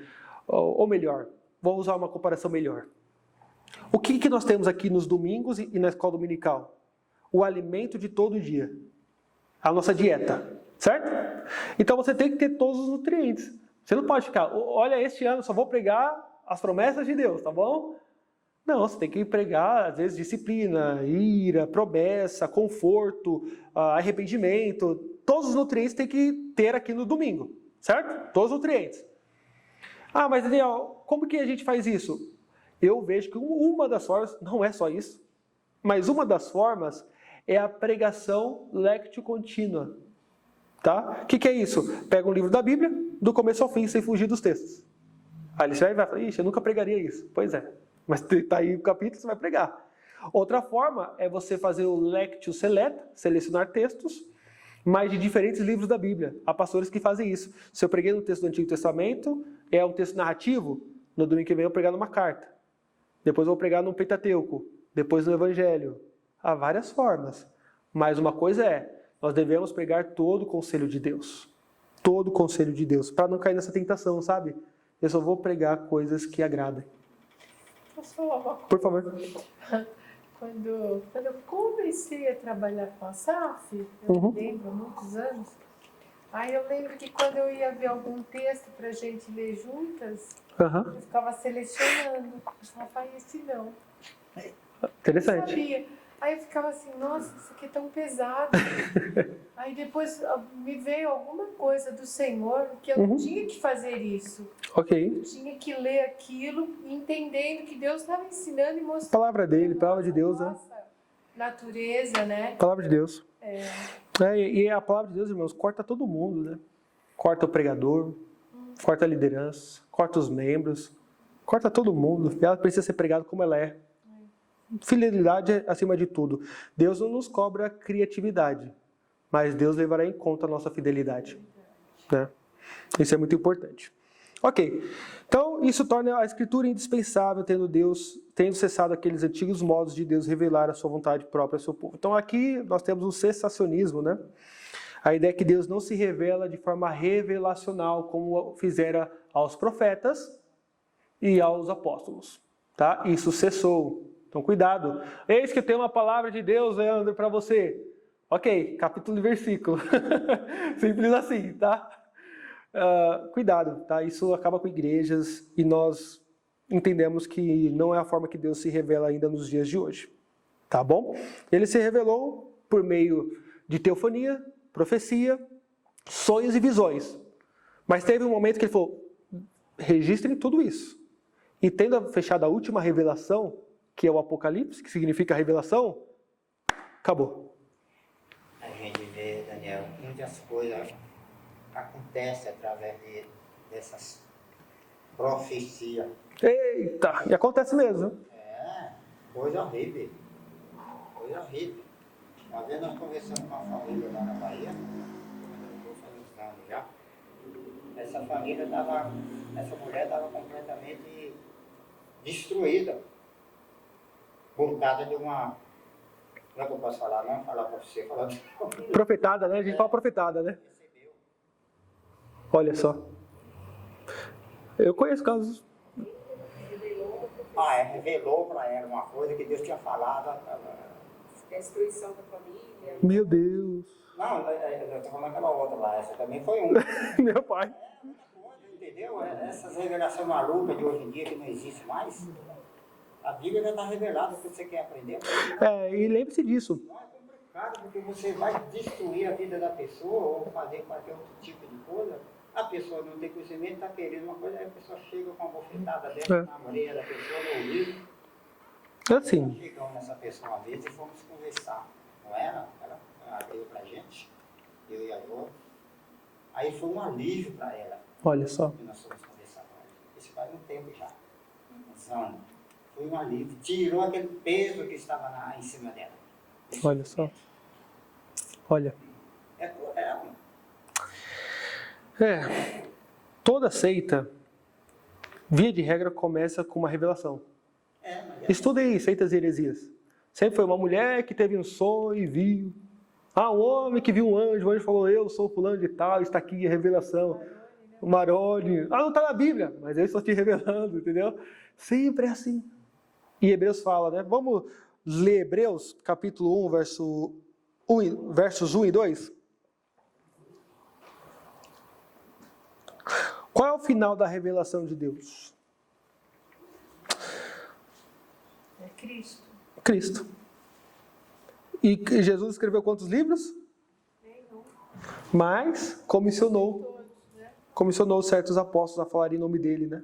Ou melhor, vou usar uma comparação melhor. O que nós temos aqui nos domingos e na escola dominical? O alimento de todo dia. A nossa dieta, certo? Então você tem que ter todos os nutrientes. Você não pode ficar, olha, este ano só vou pregar as promessas de Deus, tá bom? Não, você tem que pregar, às vezes, disciplina, ira, promessa, conforto, arrependimento. Todos os nutrientes tem que ter aqui no domingo, certo? Todos os nutrientes. Ah, mas Daniel, como que a gente faz isso? Eu vejo que uma das formas, não é só isso, mas uma das formas é a pregação lectio contínua. Tá? O que é isso? Pega um livro da Bíblia, do começo ao fim, sem fugir dos textos. Aí você vai falar, ixi, eu nunca pregaria isso. Pois é, mas está aí o capítulo, você vai pregar. Outra forma é você fazer o lectio seleta, selecionar textos, mas de diferentes livros da Bíblia. Há pastores que fazem isso. Se eu preguei no texto do Antigo Testamento, é um texto narrativo, no domingo que vem eu vou pregar numa carta. Depois eu vou pregar no Pentateuco, depois no Evangelho. Há várias formas. Mas uma coisa é, nós devemos pregar todo o conselho de Deus. Todo o conselho de Deus. Para não cair nessa tentação, sabe? Eu só vou pregar coisas que agradem. Posso falar uma coisa? Por favor. Quando eu comecei a trabalhar com a SAF, eu lembro, há muitos anos, aí eu lembro que quando eu ia ver algum texto para a gente ler juntas, eu ficava selecionando. Eu falava, esse não. Interessante. Eu sabia. Aí eu ficava assim, nossa, isso aqui é tão pesado. Aí depois me veio alguma coisa do Senhor que eu tinha que fazer isso. Ok. Eu tinha que ler aquilo, entendendo que Deus estava ensinando e mostrando. Palavra dele, palavra de Deus, né? Natureza, né? Palavra de Deus. E a palavra de Deus, irmãos, corta todo mundo, né? Corta o pregador, corta a liderança, corta os membros, corta todo mundo. E ela precisa ser pregada como ela é. Fidelidade acima de tudo. Deus não nos cobra criatividade, mas Deus levará em conta a nossa fidelidade. Né? Isso é muito importante. Ok, então isso torna a Escritura indispensável, tendo cessado aqueles antigos modos de Deus revelar a sua vontade própria ao seu povo. Então aqui nós temos o cessacionismo, né? A ideia é que Deus não se revela de forma revelacional, como fizera aos profetas e aos apóstolos. Tá? Isso cessou. Então, cuidado. Eis que tem uma palavra de Deus, Leandro, para você. Ok, capítulo e versículo. Simples assim, tá? Cuidado, tá? Isso acaba com igrejas e nós entendemos que não é a forma que Deus se revela ainda nos dias de hoje. Tá bom? Ele se revelou por meio de teofonia, profecia, sonhos e visões. Mas teve um momento que ele falou, registrem tudo isso. E tendo fechado a última revelação, que é o Apocalipse, que significa revelação, acabou. A gente vê, Daniel, muitas coisas acontecem através dessas profecias. Eita, e acontece mesmo. Coisa horrível. Coisa horrível. Uma vez nós conversamos com uma família lá na Bahia, eu estou fazendo já, essa essa família estava, essa mulher estava completamente destruída por causa de uma, não é que eu posso falar, não falar para você, falar de Profetada, né? A gente fala profetada, né? recebeu. Olha só. Eu conheço casos. Revelou para ela uma coisa que Deus tinha falado. Destruição da família. Meu Deus. Não, eu estou falando aquela outra lá, essa também foi Meu pai. entendeu? Essas revelações malucas de hoje em dia que não existe mais, a Bíblia já está revelada, se você quer aprender. E lembre-se disso. Não é complicado, porque você vai destruir a vida da pessoa ou fazer qualquer outro tipo de coisa. A pessoa não tem conhecimento, está querendo uma coisa, aí a pessoa chega com uma bofetada dessa na orelha da pessoa, no ouvido. Assim. Chegamos nessa pessoa uma vez e fomos conversar com ela, ela veio pra gente, eu e a Jô. Aí foi um alívio para ela. Olha só. Que nós fomos conversar com ela. Isso faz um tempo já. Uns anos. Foi um alívio. Tirou aquele peso que estava em cima dela. Olha só. Olha. É cruel. Toda seita, via de regra, começa com uma revelação. Mas Estudem seitas e heresias. Sempre foi uma mulher que teve um sonho e viu. Um homem que viu um anjo, o anjo falou, eu sou fulano de tal, está aqui a revelação. O Maroni. Não está na Bíblia, mas eu estou te revelando, entendeu? Sempre é assim. E Hebreus fala, né? Vamos ler Hebreus, capítulo 1, versos 1 e 2? Qual é o final da revelação de Deus? É Cristo. Cristo. E Jesus escreveu quantos livros? Nenhum. Mas comissionou. Todos, né? Comissionou certos apóstolos a falar em nome dele, né?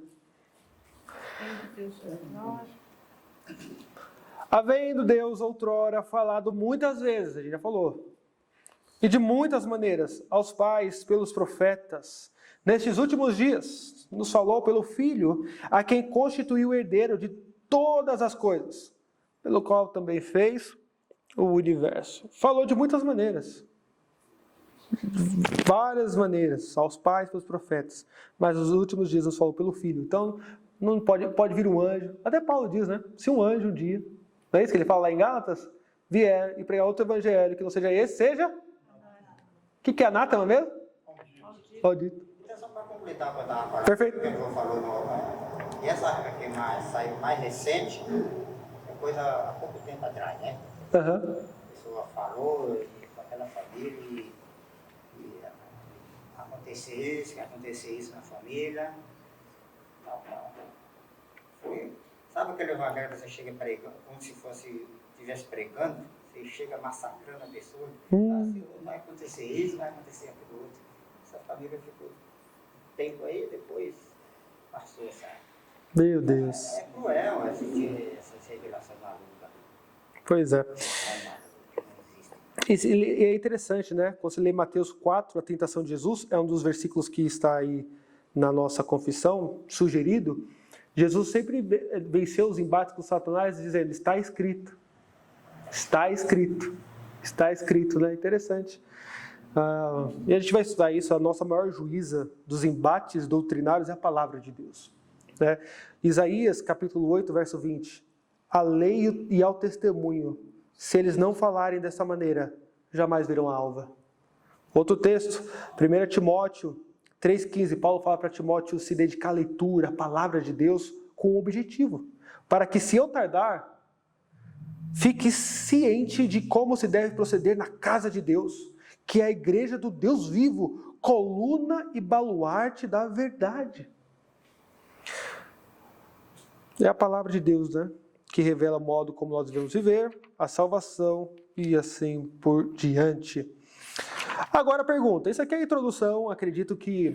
Deus é nós. Havendo Deus outrora falado muitas vezes, a gente já falou, e de muitas maneiras, aos pais pelos profetas, nestes últimos dias, nos falou pelo Filho, a quem constituiu o herdeiro de todas as coisas, pelo qual também fez o universo. Falou de muitas maneiras. Várias maneiras, aos pais pelos profetas, mas nos últimos dias nos falou pelo Filho. Então, não pode vir um anjo. Até Paulo diz, né? Se um anjo um dia, não é isso que ele fala lá em Gálatas? Vier e pregar outro evangelho, que não seja esse, seja... O que é anátema mesmo? Maldito. então, só para completar, para dar uma parte Perfeito. que o João falou, e essa aqui saiu mais recente, é coisa há pouco tempo atrás, né? Aham. A pessoa falou com aquela família e acontecer isso na família. Sabe aquele evangelho que você chega pregando, como se estivesse pregando, você chega massacrando a pessoa, assim, vai acontecer isso, vai acontecer aquilo outro. Essa família ficou tempo aí, depois passou, sabe? Meu Deus. É cruel essa revelação maluca. Pois é. Não existe. E é interessante, né? Quando você lê Mateus 4, a tentação de Jesus, é um dos versículos que está aí na nossa confissão, sugerido. Jesus sempre venceu os embates com Satanás dizendo, está escrito. Está escrito. Está escrito, né? Interessante. E a gente vai estudar isso, a nossa maior juíza dos embates doutrinários é a palavra de Deus. Né? Isaías, capítulo 8, verso 20. A lei e ao testemunho, se eles não falarem dessa maneira, jamais verão a alva. Outro texto, 1 Timóteo 3,15, Paulo fala para Timóteo se dedicar à leitura, à palavra de Deus, com um objetivo. Para que, se eu tardar, fique ciente de como se deve proceder na casa de Deus, que é a igreja do Deus vivo, coluna e baluarte da verdade. É a palavra de Deus, né? Que revela o modo como nós devemos viver, a salvação e assim por diante. Agora a pergunta, isso aqui é a introdução, acredito que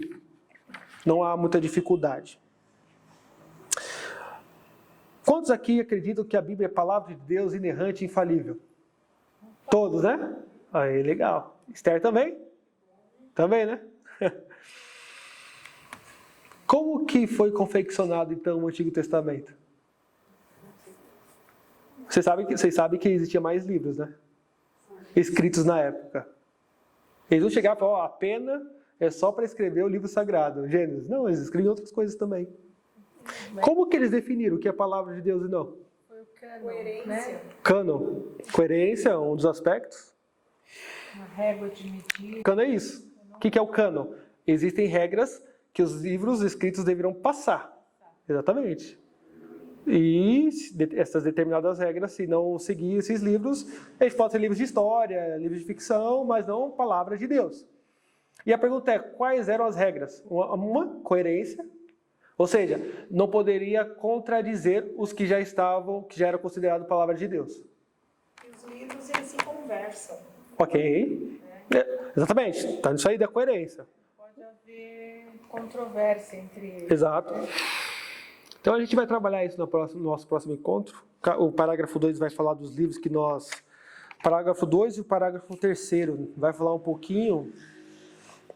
não há muita dificuldade. Quantos aqui acreditam que a Bíblia é a palavra de Deus inerrante e infalível? Todos, né? Aí, legal. Esther também? Também, né? Como que foi confeccionado, então, o Antigo Testamento? Vocês sabem que existia mais livros, né? Escritos na época. Eles não chegavam e falavam, a pena é só para escrever o livro sagrado, Gênesis. Não, eles escrevem outras coisas também. Como que eles definiram o que é a palavra de Deus e não? Foi o cânon, Coerência. né? Cânon. Coerência é um dos aspectos. Uma régua de medida. Cânon é isso. O que é o cânon? Existem regras que os livros escritos deverão passar. Exatamente. E essas determinadas regras, se não seguir esses livros, eles podem ser livros de história, livros de ficção, mas não palavras de Deus. E a pergunta é, quais eram as regras? Uma coerência, ou seja, não poderia contradizer os que já estavam, que já eram considerados palavras de Deus. E os livros, eles se conversam. Ok. Exatamente. Está nisso aí da coerência. Pode haver controvérsia entre eles. Exato. Então a gente vai trabalhar isso no nosso próximo encontro. O parágrafo 2 vai falar dos livros que nós... Parágrafo 2 e o parágrafo 3 vai falar um pouquinho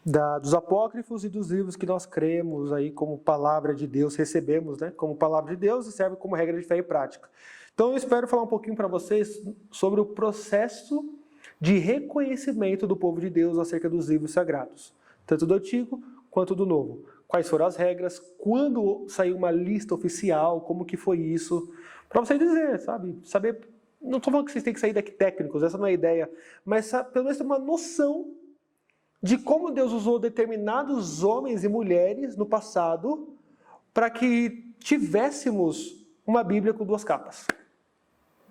dos apócrifos e dos livros que nós cremos aí como palavra de Deus, recebemos, né, como palavra de Deus e serve como regra de fé e prática. Então eu espero falar um pouquinho para vocês sobre o processo de reconhecimento do povo de Deus acerca dos livros sagrados, tanto do Antigo quanto do Novo. Quais foram as regras, quando saiu uma lista oficial, como que foi isso, para você dizer, sabe, saber, não estou falando que vocês têm que sair daqui técnicos, essa não é a ideia, mas pelo menos ter uma noção de como Deus usou determinados homens e mulheres no passado para que tivéssemos uma Bíblia com 2 capas.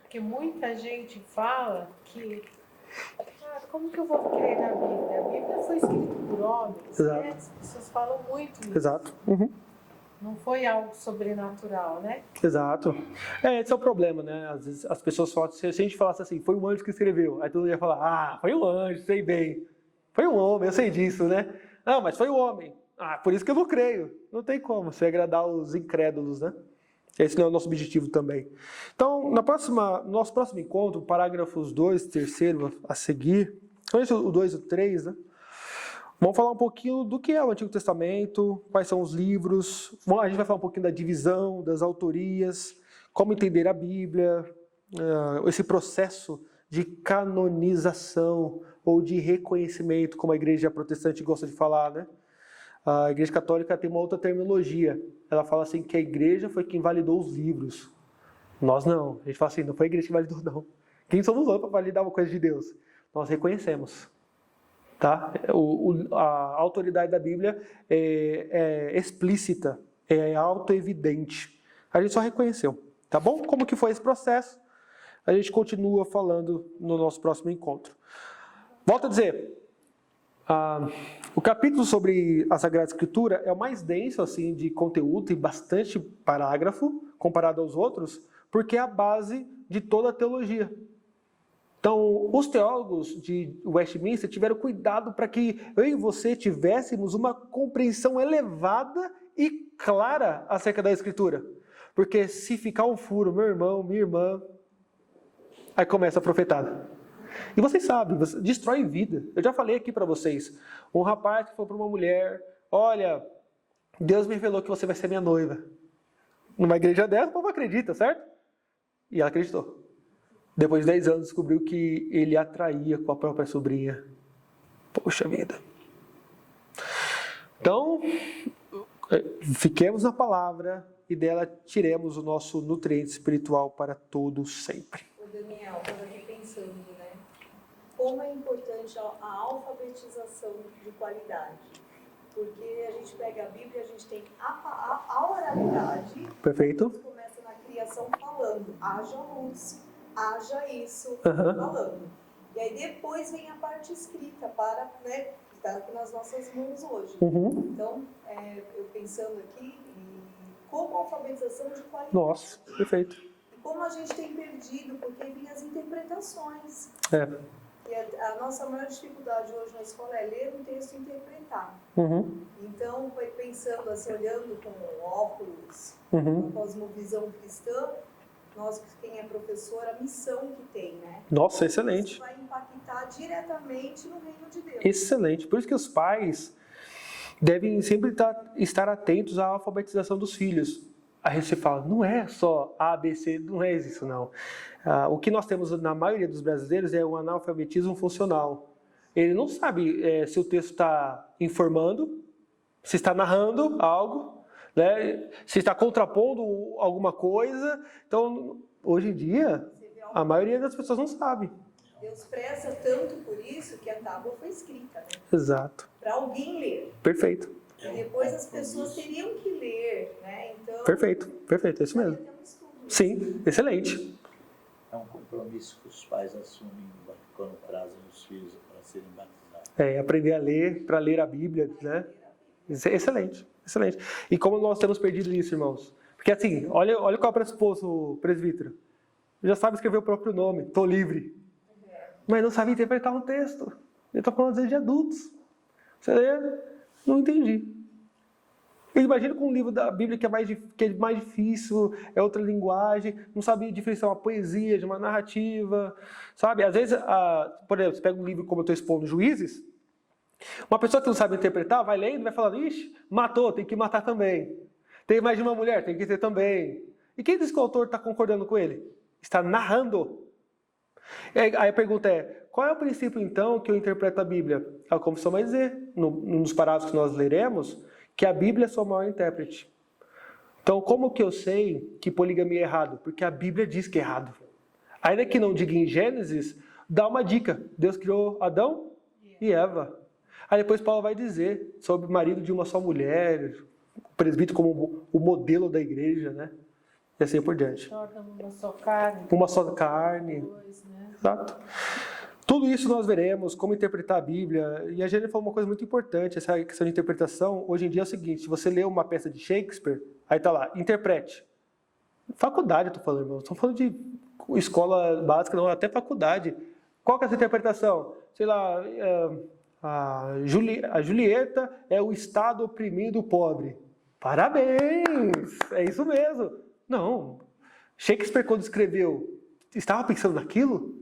Porque muita gente fala que como que eu vou crer na Bíblia? A Bíblia foi escrita por homens, Exato. né? As pessoas falam muito isso. Exato. Uhum. Não foi algo sobrenatural, né? Exato. Esse é o problema, né? Às vezes as pessoas falam, se a gente falasse assim, foi um anjo que escreveu, aí todo mundo ia falar, foi um anjo, sei bem. Foi um homem, eu sei disso, né? Não, mas foi um homem. Por isso que eu não creio. Não tem como você agradar os incrédulos, né? Esse não é o nosso objetivo também. Então, no nosso próximo encontro, parágrafos 2, 3 a seguir, o 2 e o 3, né? Vamos falar um pouquinho do que é o Antigo Testamento, quais são os livros, a gente vai falar um pouquinho da divisão, das autorias, como entender a Bíblia, esse processo de canonização ou de reconhecimento, como a igreja protestante gosta de falar, né? A igreja católica tem uma outra terminologia. Ela fala assim que a igreja foi quem validou os livros. Nós não. A gente fala assim, não foi a igreja que validou, não. Quem somos nós para validar uma coisa de Deus? Nós reconhecemos. Tá? A autoridade da Bíblia é explícita, é autoevidente. A gente só reconheceu. Tá bom? Como que foi esse processo? A gente continua falando no nosso próximo encontro. Volto a dizer, o capítulo sobre a Sagrada Escritura é o mais denso assim, de conteúdo, tem bastante parágrafo comparado aos outros, porque é a base de toda a teologia. Então, os teólogos de Westminster tiveram cuidado para que eu e você tivéssemos uma compreensão elevada e clara acerca da Escritura. Porque se ficar um furo, meu irmão, minha irmã, aí começa a profetada. E vocês sabem, você destrói vida. Eu já falei aqui para vocês. Um rapaz que falou para uma mulher, olha, Deus me revelou que você vai ser minha noiva. Numa igreja dessa, o povo acredita, certo? E ela acreditou. Depois de 10 anos, descobriu que ele a traía com a própria sobrinha. Poxa vida. Então, fiquemos na palavra e dela tiremos o nosso nutriente espiritual para todo sempre. O Daniel, estava repensando, né? Como é importante a alfabetização de qualidade. Porque a gente pega a Bíblia, a gente tem a oralidade. Perfeito. Deus começa na criação falando, haja luz, haja isso, Uhum. falando. E aí depois vem a parte escrita, né, que está aqui nas nossas mãos hoje. Uhum. Então, eu pensando aqui, como a alfabetização de qualidade. Nossa, perfeito. E como a gente tem perdido, porque vem as interpretações. E a nossa maior dificuldade hoje na escola é ler um texto e interpretar. Uhum. Então, foi pensando assim, olhando com óculos, Uhum. com a cosmovisão cristã, nós, quem é professor, a missão que tem, né? Nossa, excelente. Isso vai impactar diretamente no reino de Deus. Excelente. Por isso que os pais devem sempre estar atentos à alfabetização dos filhos. Aí você fala, não é só A, B, C, não é isso não. O que nós temos na maioria dos brasileiros é o analfabetismo funcional. ele não sabe se o texto está informando, se está narrando algo, né? Se está contrapondo alguma coisa. Então, hoje em dia, a maioria das pessoas não sabe. Deus preza tanto por isso que a tábua foi escrita, né? Exato. Para alguém ler. Perfeito. E depois as pessoas teriam que ler, né? Então, Perfeito. Perfeito. É isso mesmo. tem um estudo. Sim, excelente. É um compromisso que os pais assumem quando trazem os filhos para serem batizados. Aprender a ler, para ler a Bíblia, né? Excelente, excelente. E como nós temos perdido isso, irmãos? Porque assim, olha qual é o pressuposto, presbítero. Já sabe escrever o próprio nome, estou livre. Mas não sabe interpretar um texto. Eu estou falando às vezes de adultos. Você lê, não entendi. Eu imagino com um livro da Bíblia que é mais difícil, é outra linguagem, não sabe diferenciar uma poesia de uma narrativa, sabe? Às vezes, por exemplo, você pega um livro como eu estou expondo, Juízes, uma pessoa que não sabe interpretar, vai lendo, vai falando, ixi, matou, tem que matar também. Tem mais de uma mulher, tem que ter também. E quem diz que o autor está concordando com ele? Está narrando. Aí a pergunta é, qual é o princípio então que eu interpreto a Bíblia? A Confissão vai dizer, nos parágrafos que nós leremos, que a Bíblia é sua maior intérprete. Então, como que eu sei que poligamia é errado? Porque a Bíblia diz que é errado. Ainda que não diga em Gênesis, dá uma dica. Deus criou Adão e Eva. Aí depois Paulo vai dizer sobre o marido de uma só mulher, o presbítero como o modelo da igreja, né? E assim por diante. Torna uma só carne. Uma só carne. Dois, né? Exato. Tudo isso nós veremos, como interpretar a Bíblia. E a gente falou uma coisa muito importante, essa questão de interpretação. Hoje em dia é o seguinte, se você lê uma peça de Shakespeare, aí tá lá, interprete. Faculdade, eu tô falando, irmão. Estou falando de escola básica, não, até faculdade. Qual que é essa interpretação? Sei lá, a Julieta é o Estado oprimindo o pobre. Parabéns! É isso mesmo. Não. Shakespeare, quando escreveu, estava pensando naquilo?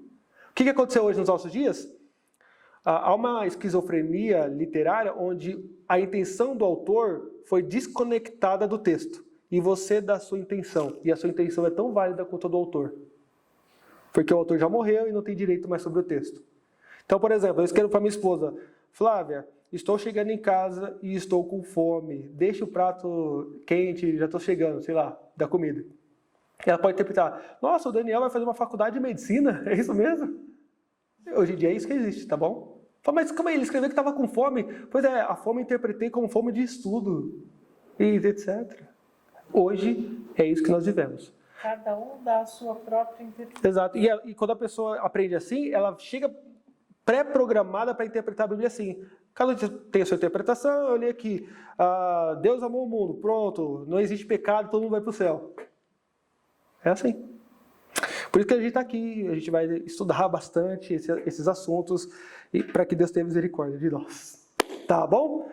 O que aconteceu hoje nos nossos dias? Há uma esquizofrenia literária onde a intenção do autor foi desconectada do texto. E você dá a sua intenção. E a sua intenção é tão válida quanto a do autor. Porque o autor já morreu e não tem direito mais sobre o texto. Então, por exemplo, eu escrevo para minha esposa, Flávia, estou chegando em casa e estou com fome. Deixa o prato quente, já estou chegando, sei lá, da comida. Ela pode interpretar, nossa, o Daniel vai fazer uma faculdade de medicina, é isso mesmo? Hoje em dia é isso que existe, tá bom? Fala, mas como é? Ele escreveu que estava com fome. Pois é, a fome eu interpretei como fome de estudo, e etc. Hoje é isso que nós vivemos. Cada um dá a sua própria interpretação. Exato, e quando a pessoa aprende assim, ela chega pré-programada para interpretar a Bíblia assim. Cada um tem a sua interpretação, eu li aqui, Deus amou o mundo, pronto, não existe pecado, todo mundo vai para o céu. É assim. Por isso que a gente está aqui, a gente vai estudar bastante esses assuntos para que Deus tenha misericórdia de nós. Tá bom?